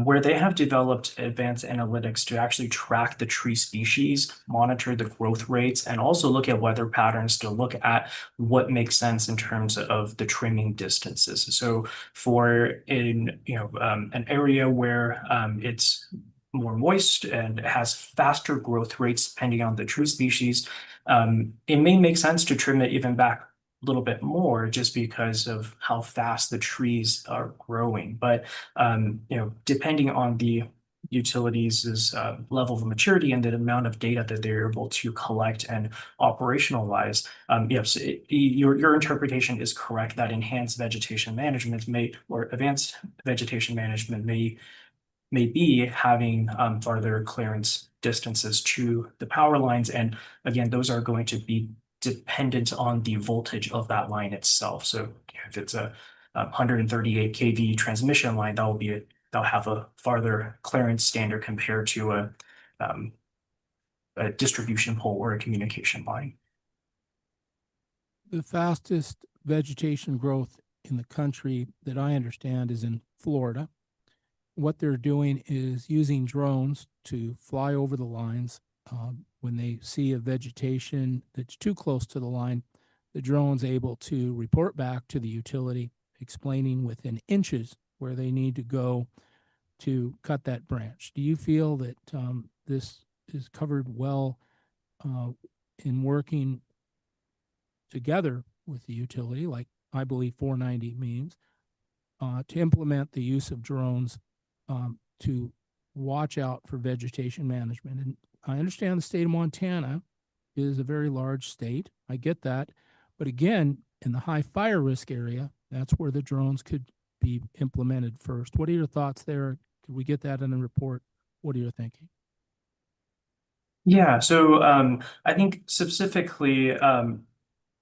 Speaker 5: where they have developed advanced analytics to actually track the tree species, monitor the growth rates, and also look at weather patterns to look at what makes sense in terms of the trimming distances. So for an area where it's more moist and has faster growth rates depending on the tree species, it may make sense to trim it even back little bit more just because of how fast the trees are growing. But depending on the utilities' level of maturity and the amount of data that they're able to collect and operationalize, yes, your interpretation is correct that enhanced vegetation management or advanced vegetation management may be having farther clearance distances to the power lines. And again, those are going to be dependent on the voltage of that line itself. So if it's a 138 kV transmission line, that'll have a farther clearance standard compared to a distribution pole or a communication line.
Speaker 6: The fastest vegetation growth in the country that I understand is in Florida. What they're doing is using drones to fly over the lines. When they see a vegetation that's too close to the line, the drone's able to report back to the utility, explaining within inches where they need to go to cut that branch. Do you feel that this is covered well in working together with the utility, like I believe 490 means, to implement the use of drones to watch out for vegetation management? And I understand the state of Montana is a very large state. I get that. But again, in the high fire risk area, that's where the drones could be implemented first. What are your thoughts there? Could we get that in the report? What are you thinking?
Speaker 5: Yeah, so I think specifically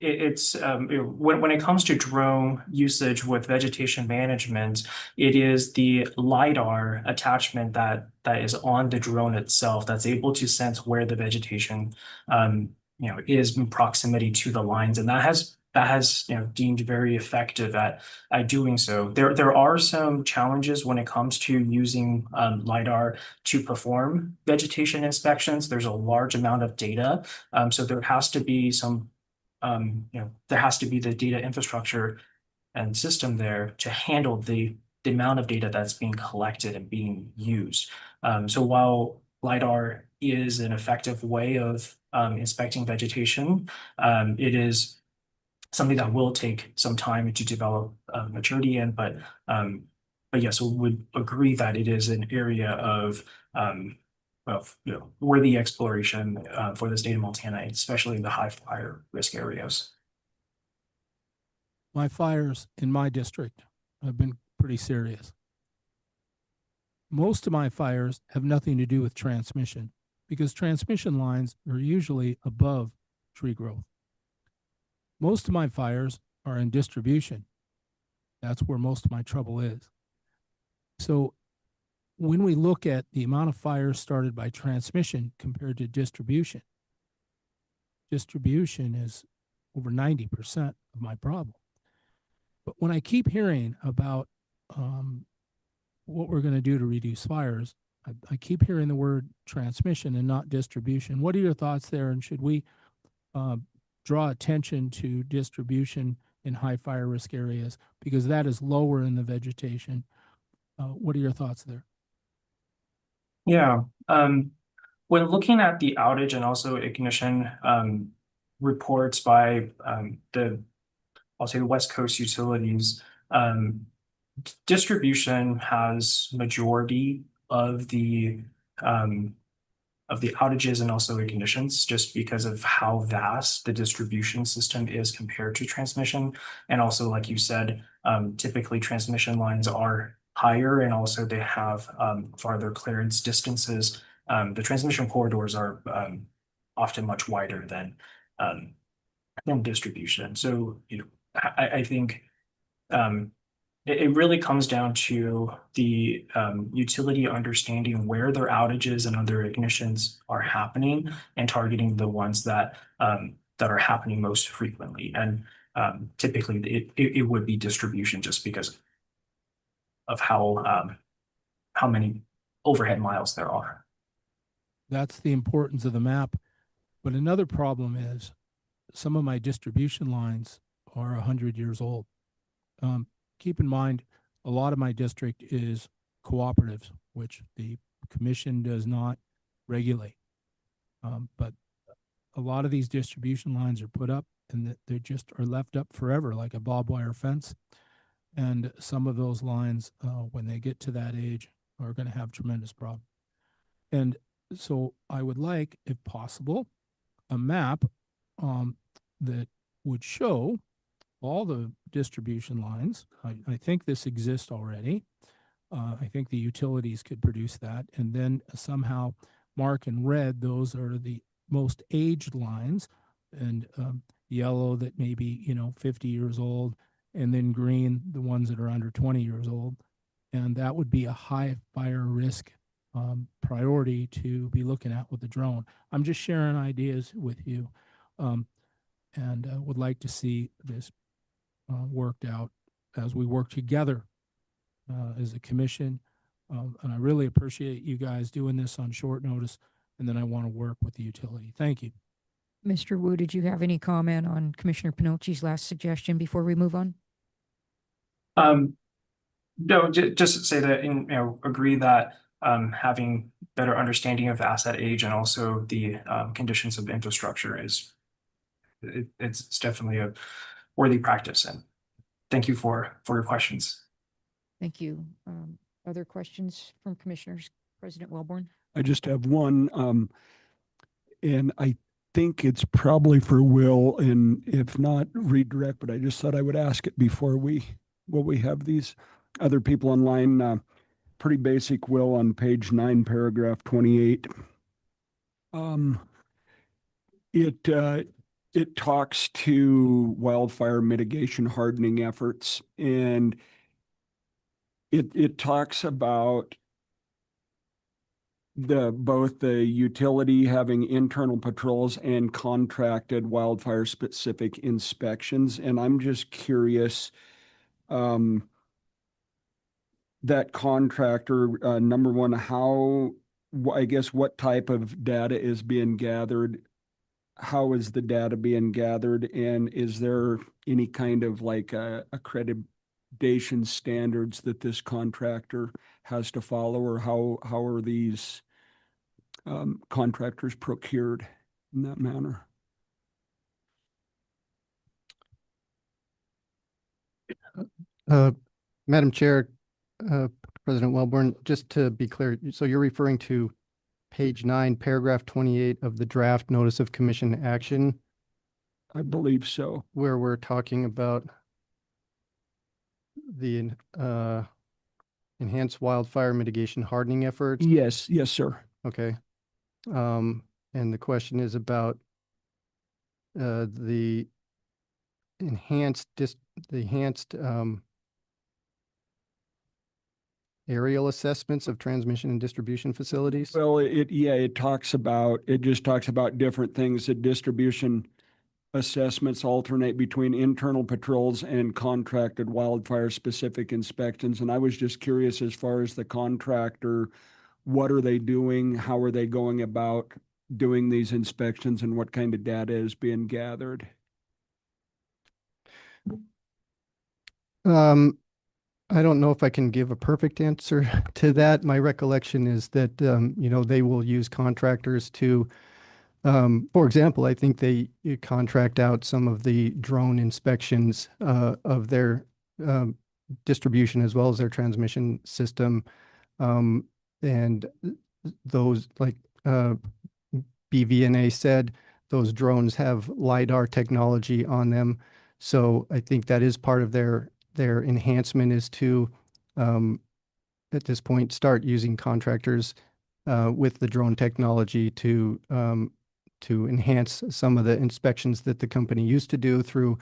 Speaker 5: when it comes to drone usage with vegetation management, it is the LiDAR attachment that is on the drone itself that's able to sense where the vegetation is in proximity to the lines, and that has deemed very effective at doing so. There are some challenges when it comes to using LiDAR to perform vegetation inspections. There's a large amount of data, so there has to be there has to be the data infrastructure and system there to handle the amount of data that's being collected and being used. So while LiDAR is an effective way of inspecting vegetation, it is something that will take some time to develop maturity in, but yes, we would agree that it is an area of worthy exploration for the state of Montana, especially in the high fire risk areas.
Speaker 6: My fires in my district have been pretty serious. Most of my fires have nothing to do with transmission because transmission lines are usually above tree growth. Most of my fires are in distribution. That's where most of my trouble is. So when we look at the amount of fires started by transmission compared to distribution, distribution is over 90% of my problem. But when I keep hearing about what we're going to do to reduce fires, I keep hearing the word transmission and not distribution. What are your thoughts there? And should we draw attention to distribution in high fire risk areas because that is lower in the vegetation? What are your thoughts there?
Speaker 5: Yeah. When looking at the outage and also ignition reports by I'll say the West Coast utilities, distribution has majority of the outages and also ignitions just because of how vast the distribution system is compared to transmission. And also, like you said, typically transmission lines are higher and also they have farther clearance distances. The transmission corridors are often much wider than distribution. So, I think it really comes down to the utility understanding where their outages and other ignitions are happening and targeting the ones that are happening most frequently. And typically it would be distribution just because how many overhead miles there are.
Speaker 6: That's the importance of the map. But another problem is some of my distribution lines are 100 years old. Keep in mind, a lot of my district is cooperatives, which the commission does not regulate. But a lot of these distribution lines are put up and they just are left up forever, like a barbed wire fence. And some of those lines, when they get to that age, are going to have tremendous problems. And so I would like, if possible, a map that would show all the distribution lines. I think this exists already. I think the utilities could produce that, and then somehow mark in red those are the most aged lines, and yellow that may be 50 years old, and then green the ones that are under 20 years old, and that would be a high fire risk priority to be looking at with the drone. I'm just sharing ideas with you, and would like to see this worked out as we work together as a commission. And I really appreciate you guys doing this on short notice. And then I want to work with the utility. Thank you.
Speaker 1: Mr. Wu, did you have any comment on Commissioner Pinocchi's last suggestion before we move on?
Speaker 5: No, just to say that, agree that having better understanding of asset age and also the conditions of infrastructure it's definitely a worthy practice. And thank you for your questions.
Speaker 1: Thank you. Other questions from commissioners? President Wellborn?
Speaker 7: I just have one, and I think it's probably for Will, and if not, redirect, but I just thought I would ask it before we have these other people online. Pretty basic, Will, on page 9, paragraph 28. It talks to wildfire mitigation hardening efforts, and it talks about both the utility having internal patrols and contracted wildfire specific inspections. And I'm just curious, that contractor, number one, I guess what type of data is being gathered? How is the data being gathered? And is there any kind of accreditation standards that this contractor has to follow, or how are these contractors procured in that manner?
Speaker 3: Madam Chair, President Wellborn, just to be clear, so you're referring to page 9, paragraph 28 of the draft notice of commission action?
Speaker 7: I believe so.
Speaker 3: Where we're talking about the enhanced wildfire mitigation hardening efforts?
Speaker 7: Yes, sir.
Speaker 3: Okay. And the question is about the enhanced aerial assessments of transmission and distribution facilities?
Speaker 7: Well, it just talks about different things. The distribution assessments alternate between internal patrols and contracted wildfire specific inspections. And I was just curious, as far as the contractor, what are they doing? How are they going about doing these inspections, and what kind of data is being gathered?
Speaker 3: I don't know if I can give a perfect answer to that. My recollection is that, they will use contractors to, for example, I think they contract out some of the drone inspections of their distribution as well as their transmission system. And those, like BVNA said, those drones have LiDAR technology on them. So I think that is part of their enhancement, is to, at this point, start using contractors with the drone technology to enhance some of the inspections that the company used to do through,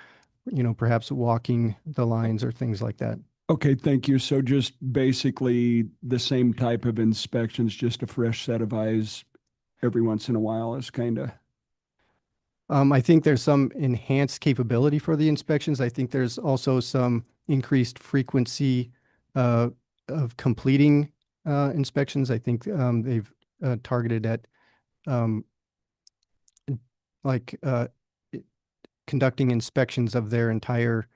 Speaker 3: perhaps walking the lines or things like that.
Speaker 7: Okay, thank you. So just basically the same type of inspections, just a fresh set of eyes every once in a while is kind of...
Speaker 3: I think there's some enhanced capability for the inspections. I think there's also some increased frequency of completing inspections. I think they've targeted at like conducting inspections of their entire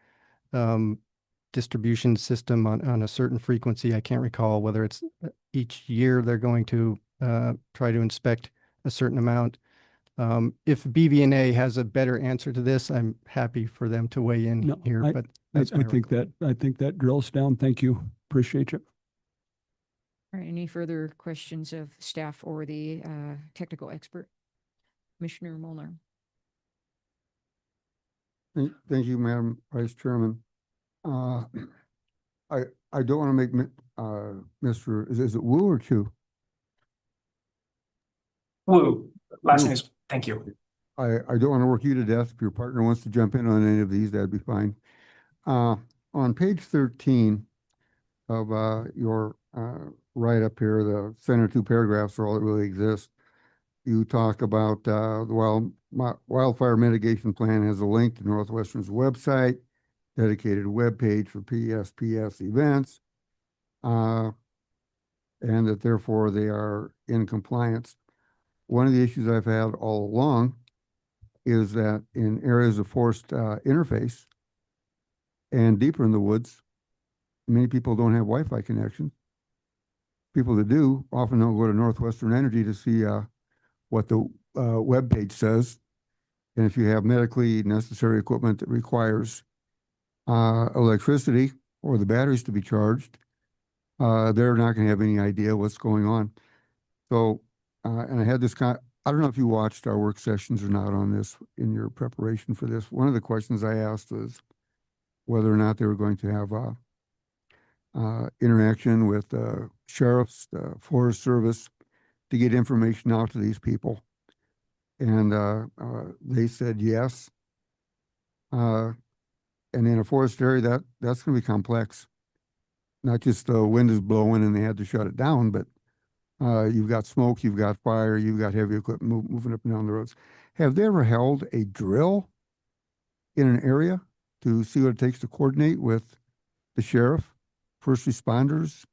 Speaker 3: distribution system on a certain frequency. I can't recall whether it's each year they're going to try to inspect a certain amount. If BVNA has a better answer to this, I'm happy for them to weigh in
Speaker 7: No,
Speaker 3: here, but
Speaker 7: I
Speaker 3: that's my
Speaker 7: think that drills down. Thank you. Appreciate you.
Speaker 1: All right, any further questions of staff or the technical expert? Commissioner Molnar.
Speaker 2: Thank you, Madam Vice Chairman. I don't want to make Mr. Is it Wu or Chu?
Speaker 5: Woo. Last
Speaker 2: Wu.
Speaker 5: name is, thank you.
Speaker 2: I don't want to work you to death. If your partner wants to jump in on any of these, that'd be fine. On page 13 of your write-up here, the center two paragraphs are all that really exist. You talk about the wildfire mitigation plan has a link to Northwestern's website, dedicated web page for PSPS events, and that therefore they are in compliance. One of the issues I've had all along is that in areas of forced interface and deeper in the woods, many people don't have Wi-Fi connections. People that do often don't go to Northwestern Energy to see what the web page says. And if you have medically necessary equipment that requires electricity or the batteries to be charged, they're not going to have any idea what's going on. So, and I had this I don't know if you watched our work sessions or not on this in your preparation for this. One of the questions I asked was whether or not they were going to have interaction with the sheriffs, the Forest Service, to get information out to these people. And they said yes. And in a forest area, that's going to be complex. Not just the wind is blowing and they had to shut it down, but you've got smoke, you've got fire, you've got heavy equipment moving up and down the roads. Have they ever held a drill in an area to see what it takes to coordinate with the sheriff, first responders,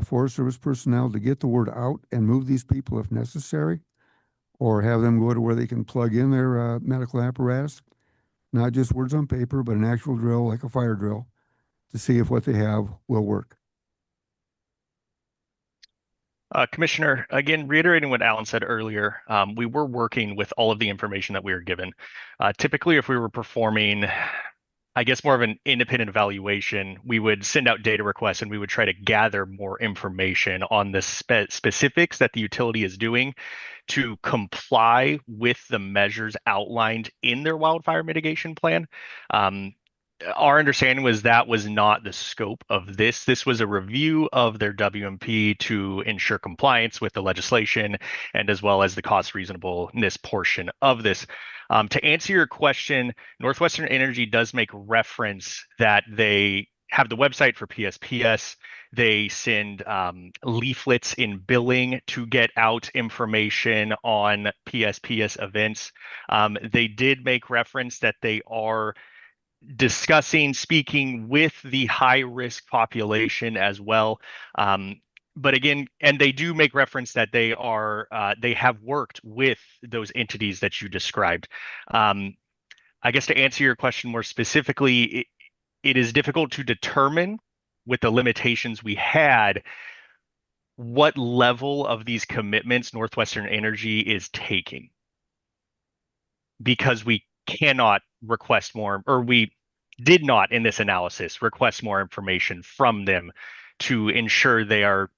Speaker 2: Forest Service personnel to get the word out and move these people if necessary, or have them go to where they can plug in their medical apparatus, not just words on paper, but an actual drill like a fire drill to see if what they have will work?
Speaker 4: Commissioner, again, reiterating what Alan said earlier, we were working with all of the information that we were given. Typically, if we were performing, I guess, more of an independent evaluation, we would send out data requests and we would try to gather more information on the specifics that the utility is doing to comply with the measures outlined in their wildfire mitigation plan. Our understanding was that was not the scope of this. This was a review of their WMP to ensure compliance with the legislation and as well as the cost reasonableness portion of this. To answer your question, Northwestern Energy does make reference that they have the website for PSPS. They send leaflets in billing to get out information on PSPS events. They did make reference that they are speaking with the high risk population as well. But again, and they do make reference that they have worked with those entities that you described. I guess to answer your question more specifically, it is difficult to determine with the limitations we had what level of these commitments Northwestern Energy is taking, because we cannot request more, or we did not in this analysis request more information from them to ensure they are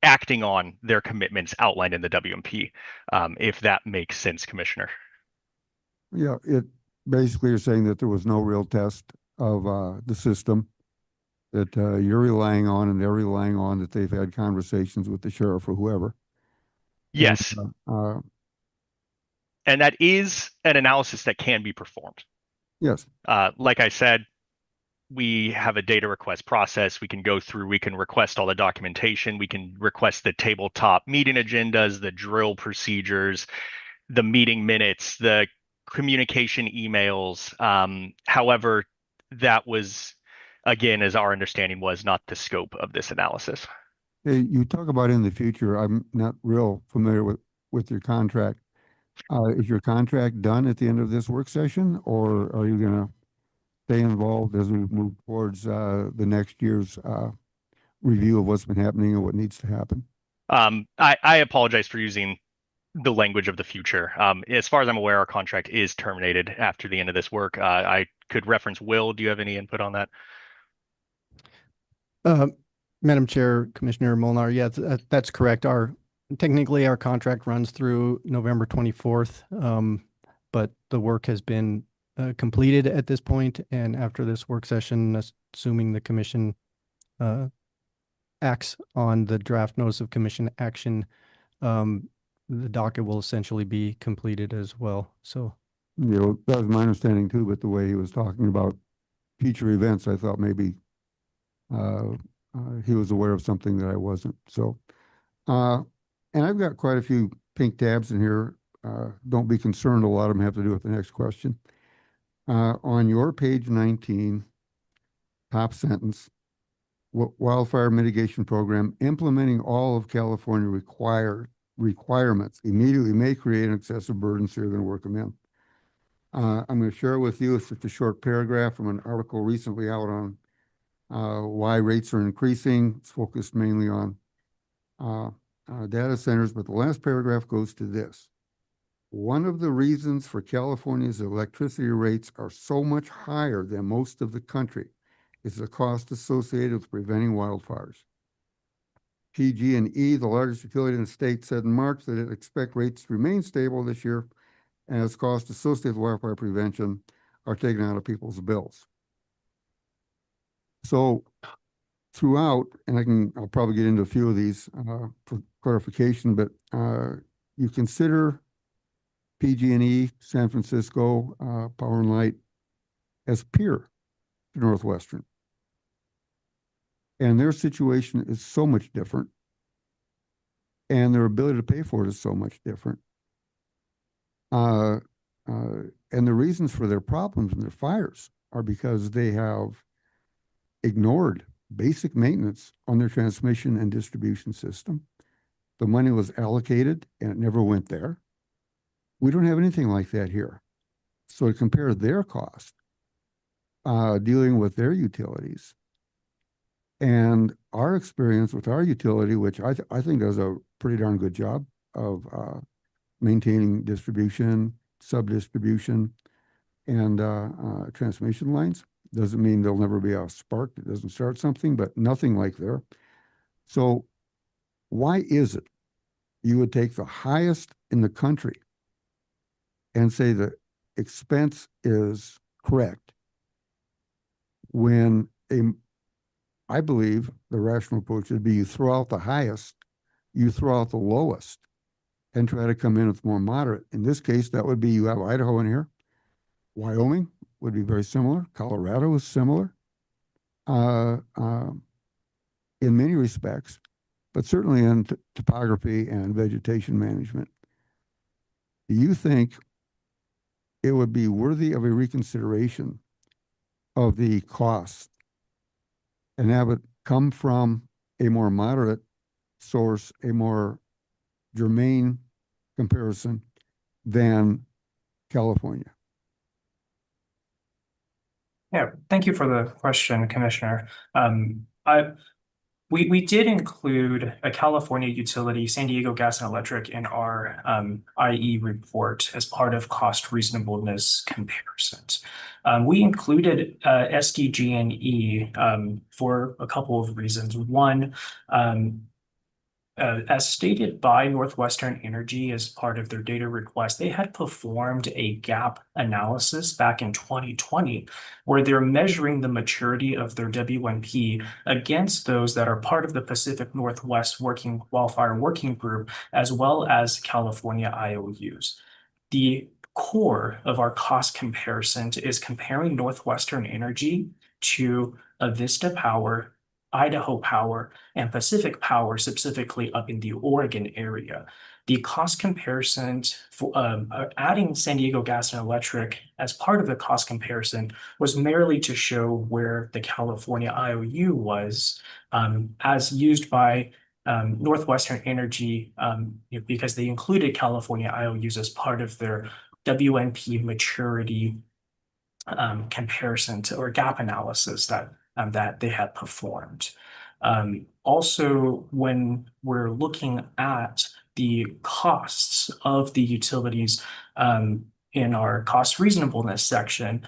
Speaker 4: acting on their commitments outlined in the WMP, if that makes sense, Commissioner.
Speaker 2: Yeah, it basically you're saying that there was no real test of the system that you're relying on and they're relying on, that they've had conversations with the sheriff or whoever.
Speaker 4: Yes. And that is an analysis that can be performed.
Speaker 2: Yes.
Speaker 4: Like I said, we have a data request process. We can go through, we can request all the documentation. We can request the tabletop meeting agendas, the drill procedures, the meeting minutes, the communication emails. However, that was again, as our understanding was not the scope of this analysis.
Speaker 2: Hey, you talk about in the future. I'm not real familiar with your contract. Is your contract done at the end of this work session, or are you going to stay involved as we move towards the next year's review of what's been happening and what needs to happen?
Speaker 4: I apologize for using the language of the future. As far as I'm aware, our contract is terminated after the end of this work. I could reference Will. Do you have any input on that?
Speaker 3: Madam Chair, Commissioner Molnar, yeah, that's correct. Technically our contract runs through November 24th, but the work has been completed at this point, and after this work session, assuming the commission acts on the draft notice of commission action, the docket will essentially be completed as well. So,
Speaker 2: That was my understanding too, but the way he was talking about future events, I thought maybe he was aware of something that I wasn't. So, and I've got quite a few pink tabs in here. Don't be concerned. A lot of them have to do with the next question. On your page 19, top sentence, wildfire mitigation program implementing all of California requirements immediately may create an excessive burden, so you're going to work them in. I'm going to share with you, it's just a short paragraph from an article recently out on why rates are increasing. It's focused mainly on data centers, but the last paragraph goes to this. One of the reasons for California's electricity rates are so much higher than most of the country is the cost associated with preventing wildfires. PG&E, the largest utility in the state, said in March that it expects rates to remain stable this year, and its costs associated with wildfire prevention are taken out of people's bills. So throughout, and I'll probably get into a few of these for clarification, but you consider PG&E, San Francisco, Power and Light as peer to Northwestern. And their situation is so much different. And their ability to pay for it is so much different. And the reasons for their problems and their fires are because they have ignored basic maintenance on their transmission and distribution system. The money was allocated and it never went there. We don't have anything like that here. So to compare their cost, dealing with their utilities, and our experience with our utility, which I think does a pretty darn good job of maintaining distribution, sub-distribution, and transmission lines. Doesn't mean there'll never be a spark that doesn't start something, but nothing like there. So why is it you would take the highest in the country and say the expense is correct when I believe the rational approach would be you throw out the highest, you throw out the lowest, and try to come in with more moderate. In this case, that would be you have Idaho in here. Wyoming would be very similar. Colorado is similar in many respects, but certainly in topography and vegetation management. Do you think it would be worthy of a reconsideration of the cost and have it come from a more moderate source, a more germane comparison than California?
Speaker 5: Yeah, thank you for the question, Commissioner. We did include a California utility, San Diego Gas and Electric, in our IE report as part of cost reasonableness comparisons. We included SDG&E for a couple of reasons. One, as stated by Northwestern Energy as part of their data request, they had performed a gap analysis back in 2020 where they're measuring the maturity of their WMP against those that are part of the Pacific Northwest Wildfire Working Group, as well as California IOUs. The core of our cost comparison is comparing Northwestern Energy to Avista Power, Idaho Power and Pacific Power, specifically up in the Oregon area. The cost comparisons for adding San Diego Gas and Electric as part of the cost comparison was merely to show where the California IOU was as used by Northwestern Energy because they included California IOUs as part of their WNP maturity comparison to, or gap analysis that they had performed. Also, when we're looking at the costs of the utilities in our cost reasonableness section,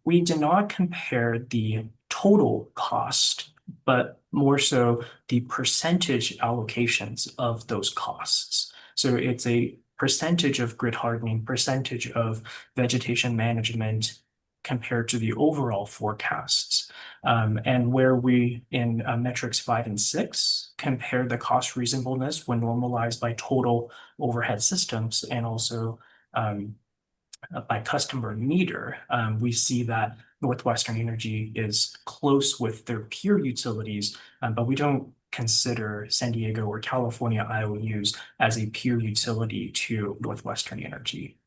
Speaker 5: we do not compare the total cost, but more so the percentage allocations of those costs. So it's a percentage of grid hardening, percentage of vegetation management compared to the overall forecasts. And where we in metrics 5 and 6 compare the cost reasonableness when normalized by total overhead systems and also by customer meter, we see that Northwestern Energy is close with their peer utilities, but we don't consider San Diego or California IOUs as a peer utility to Northwestern Energy.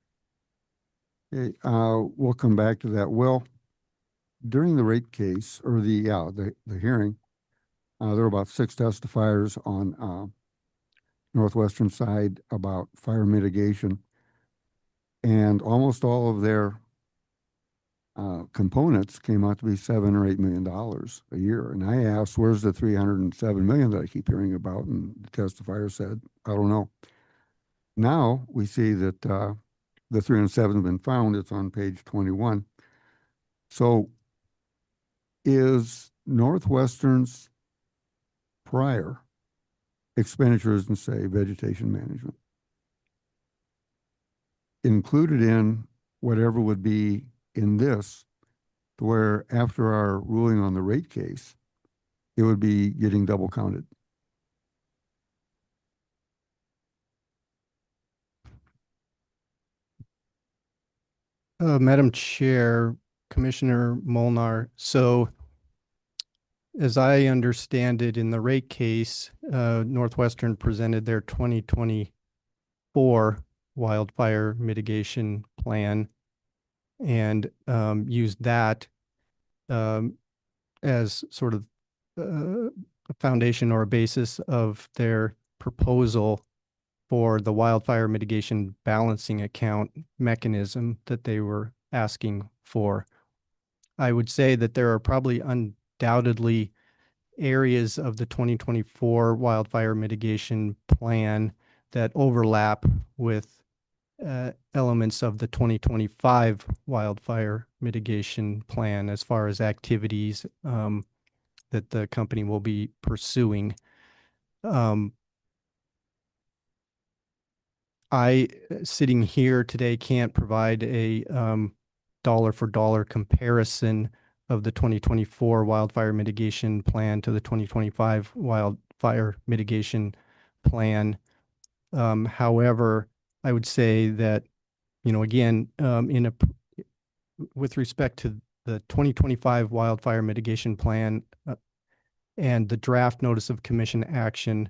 Speaker 2: Okay, we'll come back to that. Well, during the rate case or the hearing, there were about 6 testifiers on Northwestern side about fire mitigation, and almost all of their components came out to be $7 or $8 million a year. And I asked, "Where's the $307 million that I keep hearing about?" And the testifier said, "I don't know." Now we see that the 307 has been found. It's on page 21. So is Northwestern's prior expenditures in, say, vegetation management included in whatever would be in this, to where after our ruling on the rate case, it would be getting double counted?
Speaker 3: Madam Chair, Commissioner Molnar, so as I understand it, in the rate case, Northwestern presented their 2024 wildfire mitigation plan and used that as sort of a foundation or a basis of their proposal for the wildfire mitigation balancing account mechanism that they were asking for. I would say that there are probably undoubtedly areas of the 2024 wildfire mitigation plan that overlap with elements of the 2025 wildfire mitigation plan as far as activities that the company will be pursuing. I, sitting here today, can't provide a dollar for dollar comparison of the 2024 wildfire mitigation plan to the 2025 wildfire mitigation plan. However, I would say that, again, with respect to the 2025 wildfire mitigation plan and the draft notice of commission action,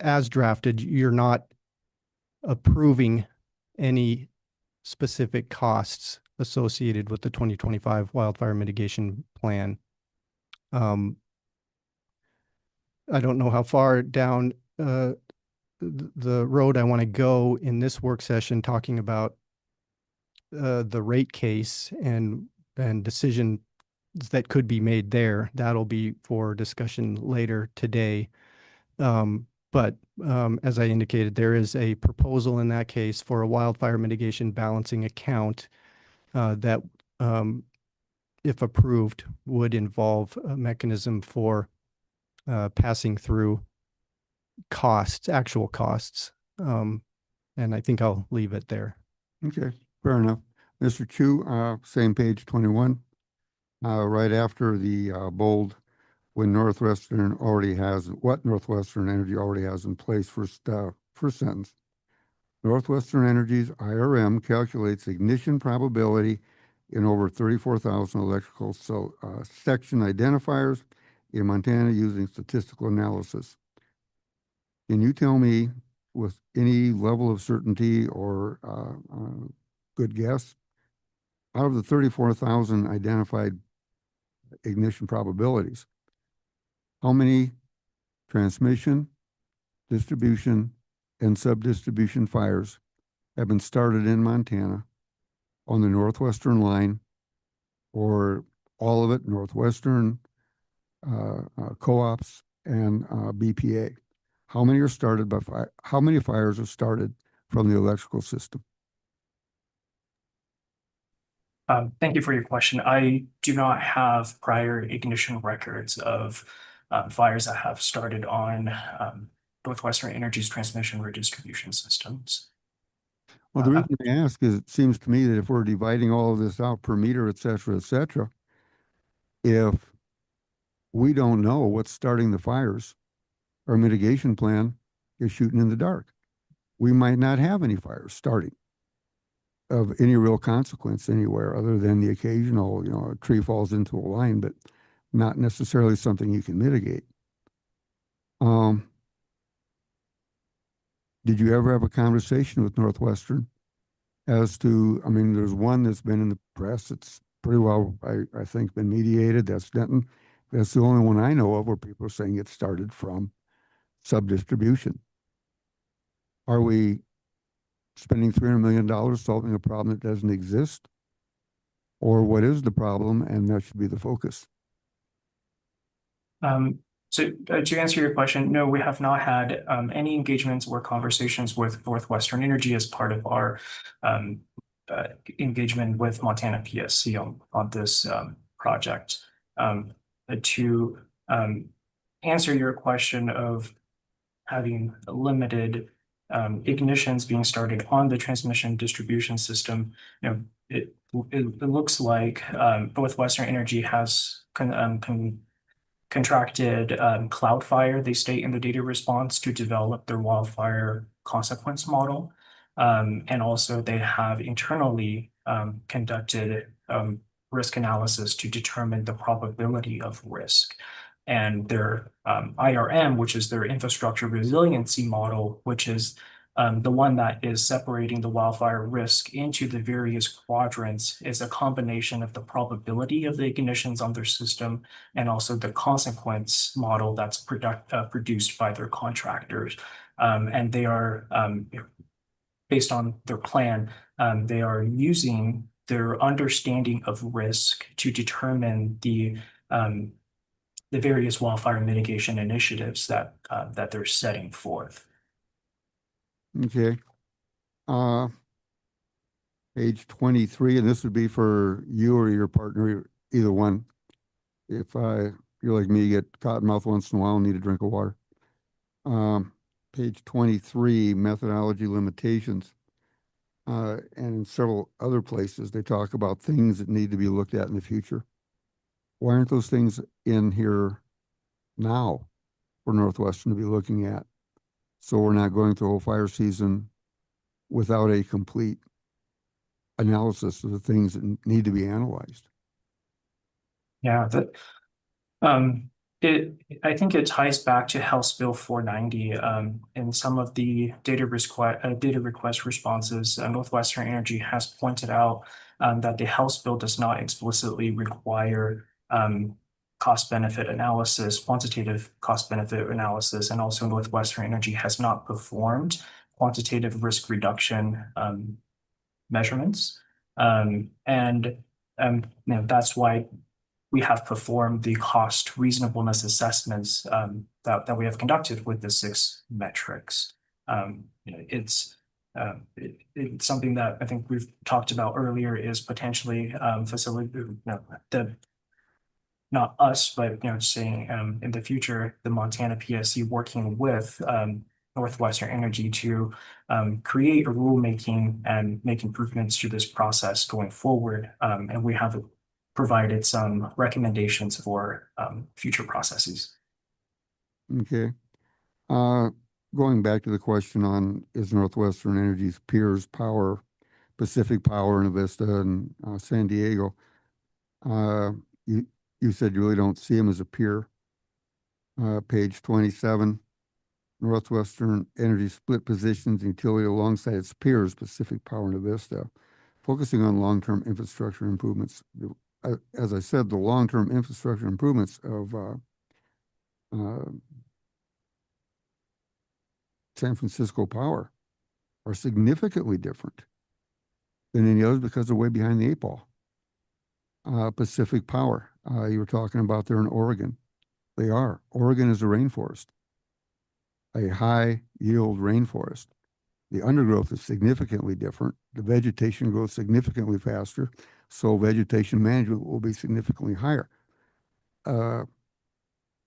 Speaker 3: as drafted, you're not approving any specific costs associated with the 2025 wildfire mitigation plan. I don't know how far down the road I want to go in this work session talking about the rate case and decisions that could be made there. That'll be for discussion later today. But as I indicated, there is a proposal in that case for a wildfire mitigation balancing account that, if approved, would involve a mechanism for passing through costs, actual costs. And I think I'll leave it there.
Speaker 2: Okay, fair enough. Mr. Chu, same page 21, right after the bold, when Northwestern already has, what Northwestern Energy already has in place, first sentence. Northwestern Energy's IRM calculates ignition probability in over 34,000 electrical section identifiers in Montana using statistical analysis. Can you tell me with any level of certainty or good guess, out of the 34,000 identified ignition probabilities, how many transmission, distribution, and sub-distribution fires have been started in Montana on the Northwestern line, or all of it, Northwestern, co-ops, and BPA? How many are started by fire? How many fires are started from the electrical system?
Speaker 5: Thank you for your question. I do not have prior ignition records of fires that have started on Northwestern Energy's transmission or distribution systems.
Speaker 2: Well, the reason I ask is it seems to me that if we're dividing all of this out per meter, et cetera, if we don't know what's starting the fires, our mitigation plan is shooting in the dark. We might not have any fires starting of any real consequence anywhere other than the occasional, a tree falls into a line, but not necessarily something you can mitigate. Did you ever have a conversation with Northwestern as to, there's one that's been in the press. It's pretty well, I think, been mediated. That's Denton. That's the only one I know of where people are saying it started from sub-distribution. Are we spending $300 million solving a problem that doesn't exist? Or what is the problem? And that should be the focus.
Speaker 5: So to answer your question, no, we have not had any engagements or conversations with Northwestern Energy as part of our engagement with Montana PSC on this project. To answer your question of having limited ignitions being started on the transmission distribution system, it looks like Northwestern Energy has contracted Cloudfire, they state in the data response, to develop their wildfire consequence model. And also they have internally conducted risk analysis to determine the probability of risk. And their IRM, which is their infrastructure resiliency model, which is the one that is separating the wildfire risk into the various quadrants, is a combination of the probability of the ignitions on their system and also the consequence model that's produced by their contractors. And they are, based on their plan, they are using their understanding of risk to determine the various wildfire mitigation initiatives that they're setting forth.
Speaker 2: Okay. Page 23, and this would be for you or your partner, either one. If you're like me, you get cotton mouth once in a while and need a drink of water. Page 23, methodology limitations. And in several other places, they talk about things that need to be looked at in the future. Why aren't those things in here now for Northwestern to be looking at? So we're not going through a whole fire season without a complete analysis of the things that need to be analyzed.
Speaker 5: Yeah, I think it ties back to House Bill 490. In some of the data request responses, Northwestern Energy has pointed out that the House bill does not explicitly require cost-benefit analysis, quantitative cost-benefit analysis, and also Northwestern Energy has not performed quantitative risk reduction measurements. That's why we have performed the cost reasonableness assessments that we have conducted with the 6 metrics. It's something that I think we've talked about earlier is potentially not us, but saying in the future, the Montana PSC working with Northwestern Energy to create a rulemaking and make improvements to this process going forward. And we have provided some recommendations for future processes.
Speaker 2: Okay. Going back to the question on is Northwestern Energy's Piers Power Pacific Power and Avista and San Diego. You said you really don't see them as a peer. Page 27, Northwestern Energy split positions and utility alongside its peers, Pacific Power and Avista, focusing on long-term infrastructure improvements. As I said, the long-term infrastructure improvements of San Francisco Power are significantly different than any others because they're way behind the eight ball. Pacific Power, you were talking about there in Oregon. They are. Oregon is a rainforest, a high yield rainforest. The undergrowth is significantly different. The vegetation grows significantly faster, so vegetation management will be significantly higher. I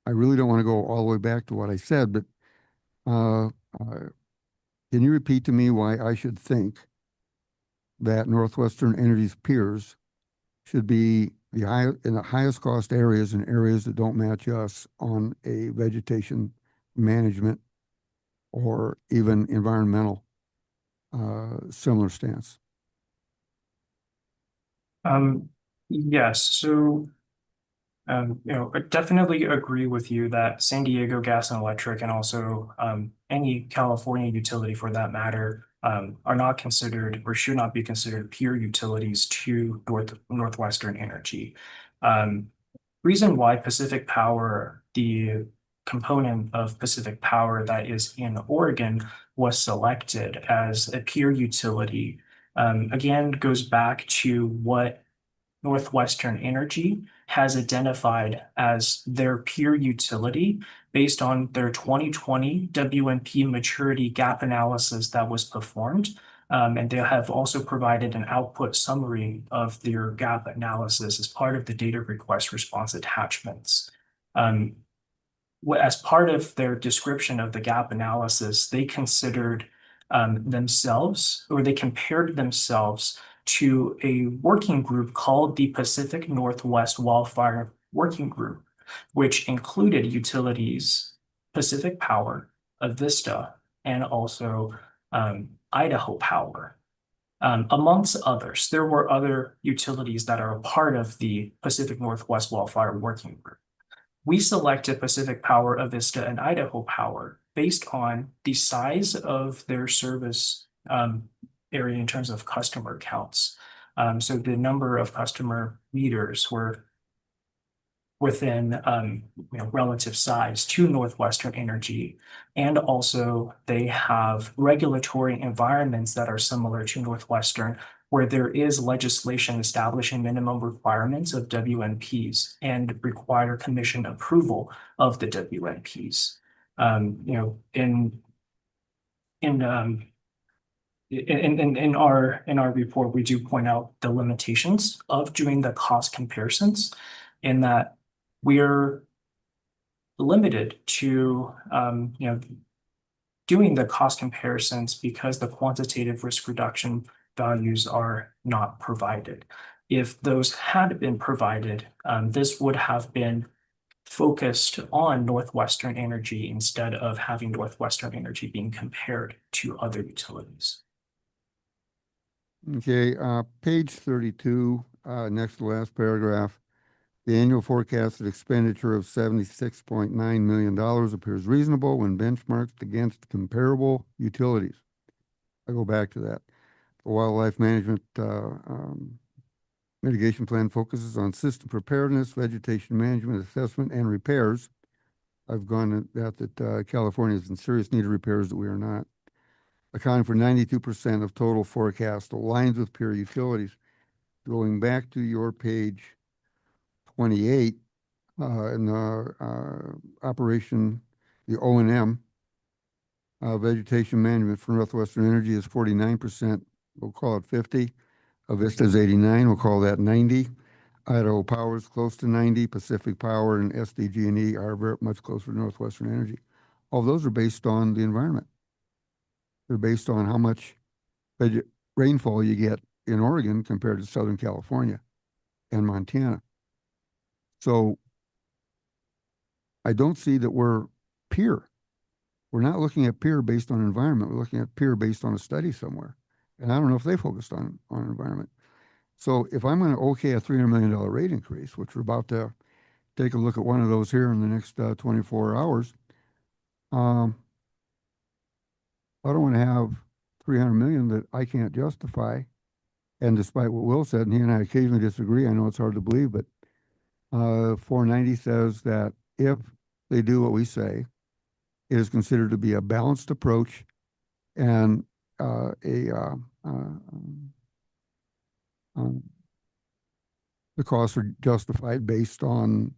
Speaker 2: really don't want to go all the way back to what I said, but can you repeat to me why I should think that Northwestern Energy's peers should be in the highest cost areas and areas that don't match us on a vegetation management or even environmental similar stance?
Speaker 5: Yes, so I definitely agree with you that San Diego Gas and Electric and also any California utility for that matter are not considered or should not be considered peer utilities to Northwestern Energy. Reason why Pacific Power, the component of Pacific Power that is in Oregon, was selected as a peer utility, again, goes back to what Northwestern Energy has identified as their peer utility based on their 2020 WNP maturity gap analysis that was performed. And they have also provided an output summary of their gap analysis as part of the data request response attachments. As part of their description of the gap analysis, they considered themselves, or they compared themselves to a working group called the Pacific Northwest Wildfire Working Group, which included utilities, Pacific Power, Avista, and also Idaho Power. Amongst others, there were other utilities that are a part of the Pacific Northwest Wildfire Working Group. We selected Pacific Power, Avista, and Idaho Power based on the size of their service area in terms of customer counts. So the number of customer meters were within relative size to Northwestern Energy. And also they have regulatory environments that are similar to Northwestern, where there is legislation establishing minimum requirements of WNPs and require commission approval of the WNPs. In our report, we do point out the limitations of doing the cost comparisons, in that we're limited to doing the cost comparisons because the quantitative risk reduction values are not provided. If those had been provided, this would have been focused on Northwestern Energy instead of having Northwestern Energy being compared to other utilities.
Speaker 2: Okay, page 32, next to the last paragraph. The annual forecasted expenditure of $76.9 million appears reasonable when benchmarked against comparable utilities. I go back to that. The wildlife management mitigation plan focuses on system preparedness, vegetation management, assessment, and repairs. I've gone at that California is in serious need of repairs that we are not. Accounting for 92% of total forecast, aligns with peer utilities. Going back to your page 28, in the operation, the O&M, vegetation management for Northwestern Energy is 49%. We'll call it 50. Avista is 89. We'll call that 90. Idaho Power is close to 90. Pacific Power and SDG&E are very much closer to Northwestern Energy. All those are based on the environment. They're based on how much rainfall you get in Oregon compared to Southern California and Montana. So I don't see that we're peer. We're not looking at peer based on environment. We're looking at peer based on a study somewhere. And I don't know if they focused on environment. So if I'm going to okay a $300 million rate increase, which we're about to take a look at one of those here in the next 24 hours, I don't want to have 300 million that I can't justify. And despite what Will said, and he and I occasionally disagree, I know it's hard to believe, but 490 says that if they do what we say, it is considered to be a balanced approach and the costs are justified based on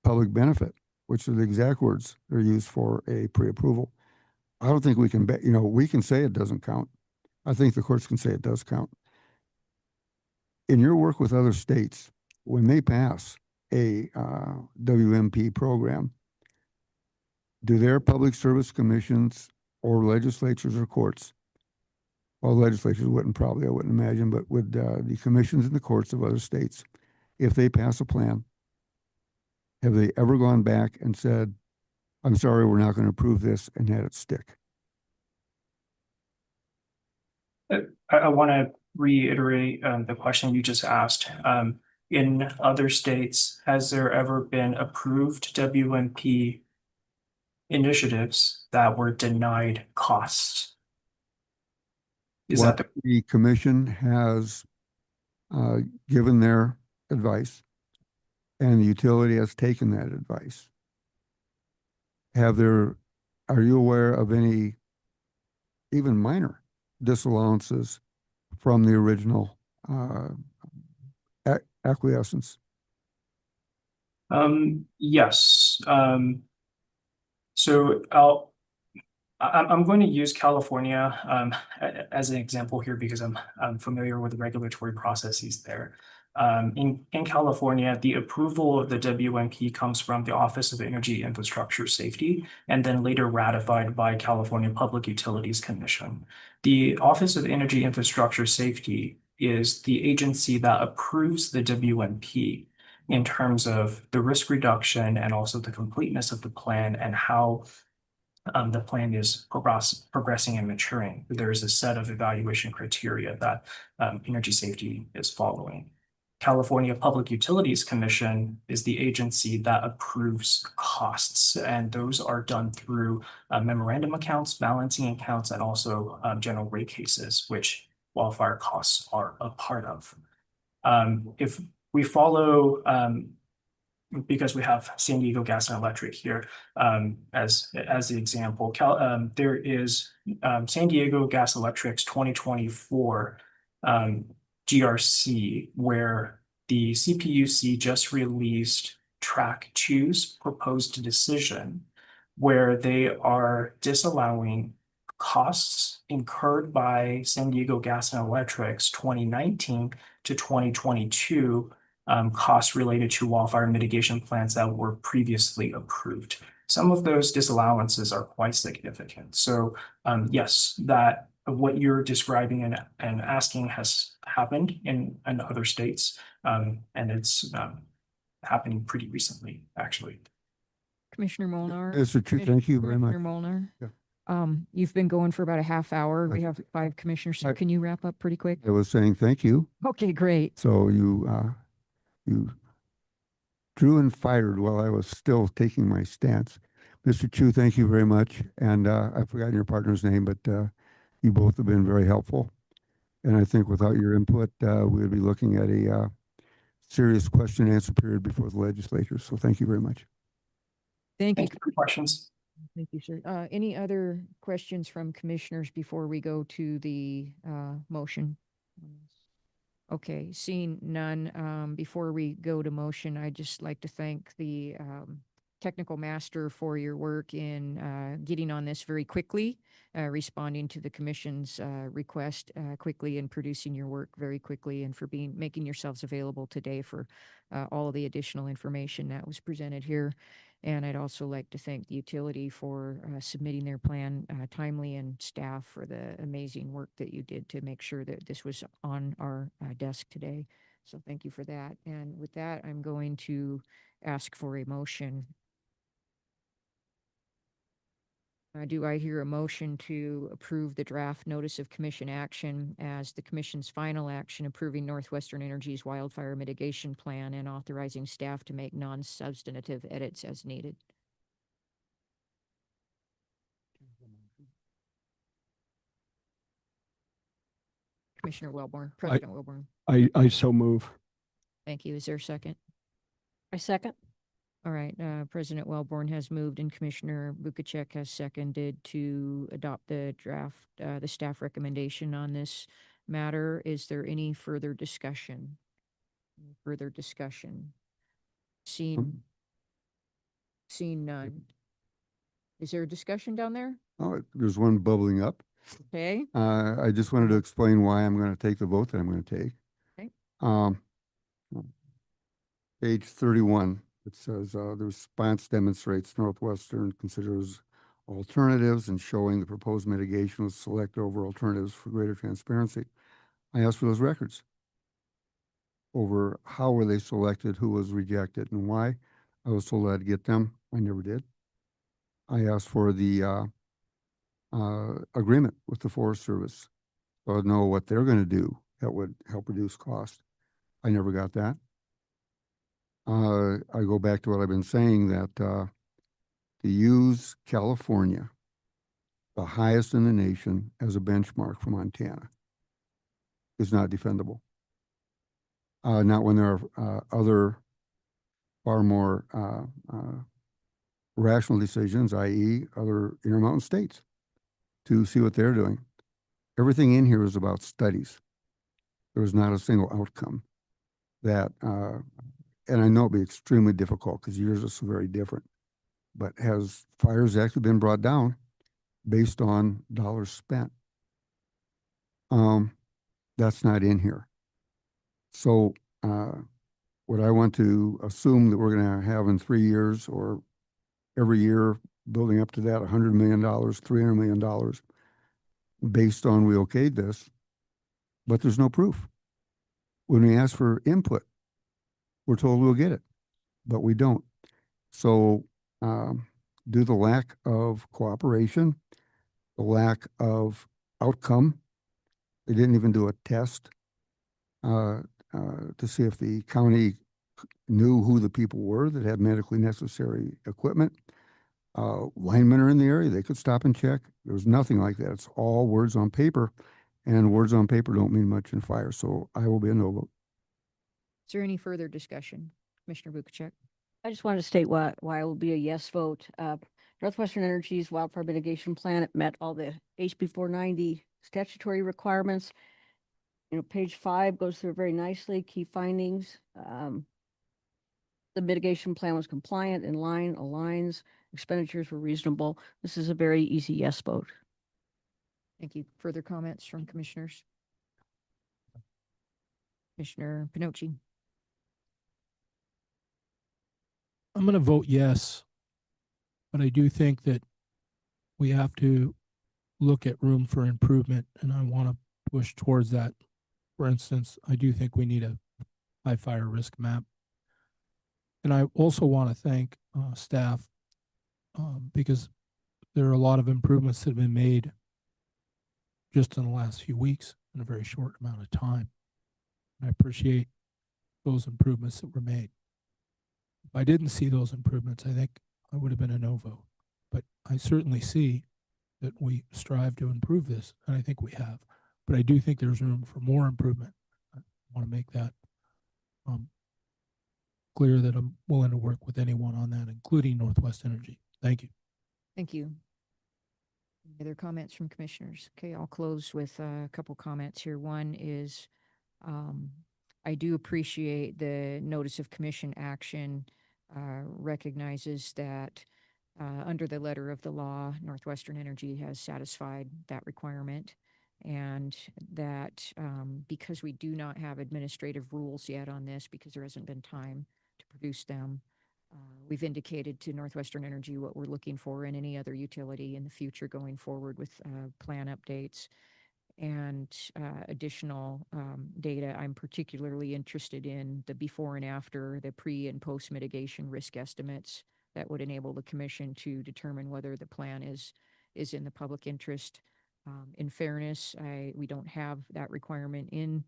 Speaker 2: public benefit, which are the exact words that are used for a pre-approval. I don't think we can bet, we can say it doesn't count. I think the courts can say it does count. In your work with other states, when they pass a WMP program, do their public service commissions or legislatures or courts, well, legislatures wouldn't probably, I wouldn't imagine, but would the commissions and the courts of other states, if they pass a plan, have they ever gone back and said, I'm sorry, we're not going to approve this, and had it stick?
Speaker 5: I want to reiterate the question you just asked. In other states, has there ever been approved WMP initiatives that were denied costs? Is
Speaker 2: What
Speaker 5: that
Speaker 2: the commission has given their advice, and the utility has taken that advice? Are you aware of any even minor disallowances from the original acquiescence?
Speaker 5: Yes. So I'm going to use California as an example here because I'm familiar with the regulatory processes there. In California, the approval of the WMP comes from the Office of Energy Infrastructure Safety and then later ratified by California Public Utilities Commission. The Office of Energy Infrastructure Safety is the agency that approves the WMP in terms of the risk reduction and also the completeness of the plan and how the plan is progressing and maturing. There is a set of evaluation criteria that energy safety is following. California Public Utilities Commission is the agency that approves costs, and those are done through memorandum accounts, balancing accounts, and also general rate cases, which wildfire costs are a part of. If we follow because we have San Diego Gas and Electric here as the example. There is San Diego Gas Electric's 2024 GRC, where the CPUC just released Track 2's proposed decision, where they are disallowing costs incurred by San Diego Gas and Electric's 2019 to 2022 costs related to wildfire mitigation plans that were previously approved. Some of those disallowances are quite significant. So yes, that what you're describing and asking has happened in other states, and it's happening pretty recently, actually.
Speaker 1: Commissioner Molnar.
Speaker 2: Mr. Chu, thank you very much.
Speaker 1: Commissioner Molnar.
Speaker 2: Yeah.
Speaker 1: You've been going for about a half hour. We have 5 commissioners. So can you wrap up pretty quick?
Speaker 2: I was saying thank you.
Speaker 1: Okay, great.
Speaker 2: So you drew and fired while I was still taking my stance. Mr. Chu, thank you very much. And I've forgotten your partner's name, but you both have been very helpful. And I think without your input, we'd be looking at a serious question and answer period before the legislature. So thank you very much.
Speaker 1: Thank you.
Speaker 5: Thank you for questions.
Speaker 1: Thank you, sir. Any other questions from commissioners before we go to the motion? Okay, seeing none, before we go to motion, I'd just like to thank the technical master for your work in getting on this very quickly, responding to the commission's request quickly and producing your work very quickly, and for making yourselves available today for all of the additional information that was presented here. And I'd also like to thank the utility for submitting their plan timely, and staff for the amazing work that you did to make sure that this was on our desk today. So thank you for that. And with that, I'm going to ask for a motion. Do I hear a motion to approve the draft notice of commission action as the commission's final action approving Northwestern Energy's wildfire mitigation plan and authorizing staff to make non-substantive edits as needed? Commissioner Wellborn, President Wellborn.
Speaker 7: I so move.
Speaker 1: Thank you. Is there a second?
Speaker 13: I second.
Speaker 1: All right, President Wellborn has moved and Commissioner Bukacek has seconded to adopt the draft, the staff recommendation on this matter. Is there any further discussion? Further discussion? Seeing none. Is there a discussion down there?
Speaker 2: Oh, there's one bubbling up.
Speaker 1: Okay.
Speaker 2: I just wanted to explain why I'm going to take the vote that I'm going to take.
Speaker 1: Okay.
Speaker 2: Page 31, it says, the response demonstrates Northwestern considers alternatives and showing the proposed mitigation was selected over alternatives for greater transparency. I asked for those records over how were they selected, who was rejected, and why. I was told I'd get them. I never did. I asked for the agreement with the Forest Service so I'd know what they're going to do that would help reduce cost. I never got that. I go back to what I've been saying that to use California, the highest in the nation, as a benchmark for Montana is not defendable. Not when there are other far more rational decisions, i.e. other Intermountain states, to see what they're doing. Everything in here is about studies. There was not a single outcome that and I know it'll be extremely difficult because yours is so very different, but has fires actually been brought down based on dollars spent? That's not in here. So what I want to assume that we're going to have in 3 years or every year building up to that $100 million, $300 million based on we okayed this, but there's no proof. When we ask for input, we're told we'll get it, but we don't. So due to the lack of cooperation, the lack of outcome, they didn't even do a test to see if the county knew who the people were that had medically necessary equipment. Linemen are in the area. They could stop and check. There was nothing like that. It's all words on paper, and words on paper don't mean much in fire. So I will be a no vote.
Speaker 1: Is there any further discussion? Commissioner Bukacek?
Speaker 8: I just wanted to state why it will be a yes vote. Northwestern Energy's wildfire mitigation plan, it met all the HB 490 statutory requirements. You know, page 5 goes through it very nicely, key findings. The mitigation plan was compliant, in line, aligns, expenditures were reasonable. This is a very easy yes vote.
Speaker 1: Thank you. Further comments from commissioners? Commissioner Pinocci?
Speaker 6: I'm going to vote yes, but I do think that we have to look at room for improvement, and I want to push towards that. For instance, I do think we need a high fire risk map. And I also want to thank staff because there are a lot of improvements that have been made just in the last few weeks in a very short amount of time. I appreciate those improvements that were made. If I didn't see those improvements, I think I would have been a no vote. But I certainly see that we strive to improve this, and I think we have. But I do think there's room for more improvement. I want to make that clear that I'm willing to work with anyone on that, including Northwest Energy. Thank you.
Speaker 1: Thank you. Any other comments from commissioners? Okay, I'll close with a couple comments here. One is I do appreciate the notice of commission action recognizes that under the letter of the law, Northwestern Energy has satisfied that requirement, and that because we do not have administrative rules yet on this, because there hasn't been time to produce them, we've indicated to Northwestern Energy what we're looking for in any other utility in the future going forward with plan updates and additional data. I'm particularly interested in the before and after, the pre and post mitigation risk estimates that would enable the commission to determine whether the plan is is in the public interest. In fairness, we don't have that requirement in,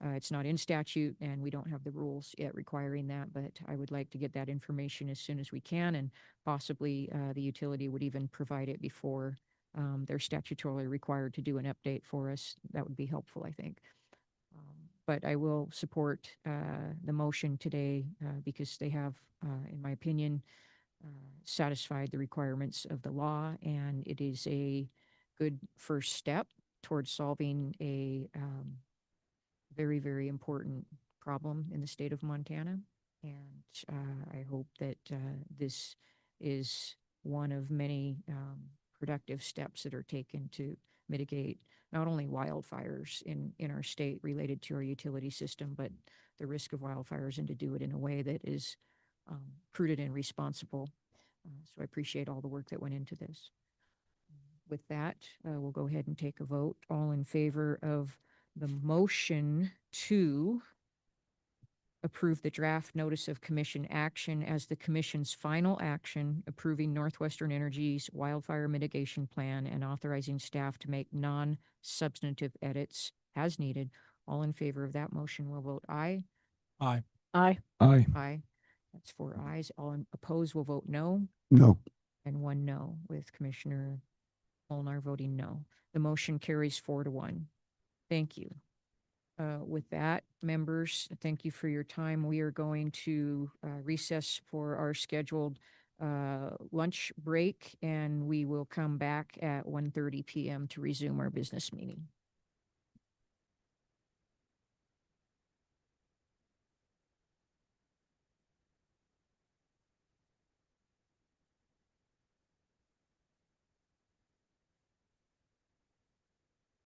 Speaker 1: it's not in statute, and we don't have the rules yet requiring that, but I would like to get that information as soon as we can, and possibly the utility would even provide it before they're statutorily required to do an update for us. That would be helpful, I think. But I will support the motion today because they have, in my opinion, satisfied the requirements of the law, and it is a good first step towards solving a very, very important problem in the state of Montana. And I hope that this is one of many productive steps that are taken to mitigate not only wildfires in our state related to our utility system, but the risk of wildfires, and to do it in a way that is prudent and responsible. So I appreciate all the work that went into this. With that, we'll go ahead and take a vote. All in favor of the motion to approve the draft notice of commission action as the commission's final action, approving Northwestern Energy's wildfire mitigation plan and authorizing staff to make non-substantive edits as needed. All in favor of that motion will vote aye.
Speaker 6: Aye.
Speaker 8: Aye.
Speaker 7: Aye.
Speaker 1: Aye. That's 4 ayes. All opposed will vote no.
Speaker 2: No.
Speaker 1: And 1 no, with Commissioner Molnar voting no. The motion carries 4-1. Thank you. With that, members, thank you for your time. We are going to recess for our scheduled lunch break, and we will come back at 1:30 p.m. to resume our business meeting.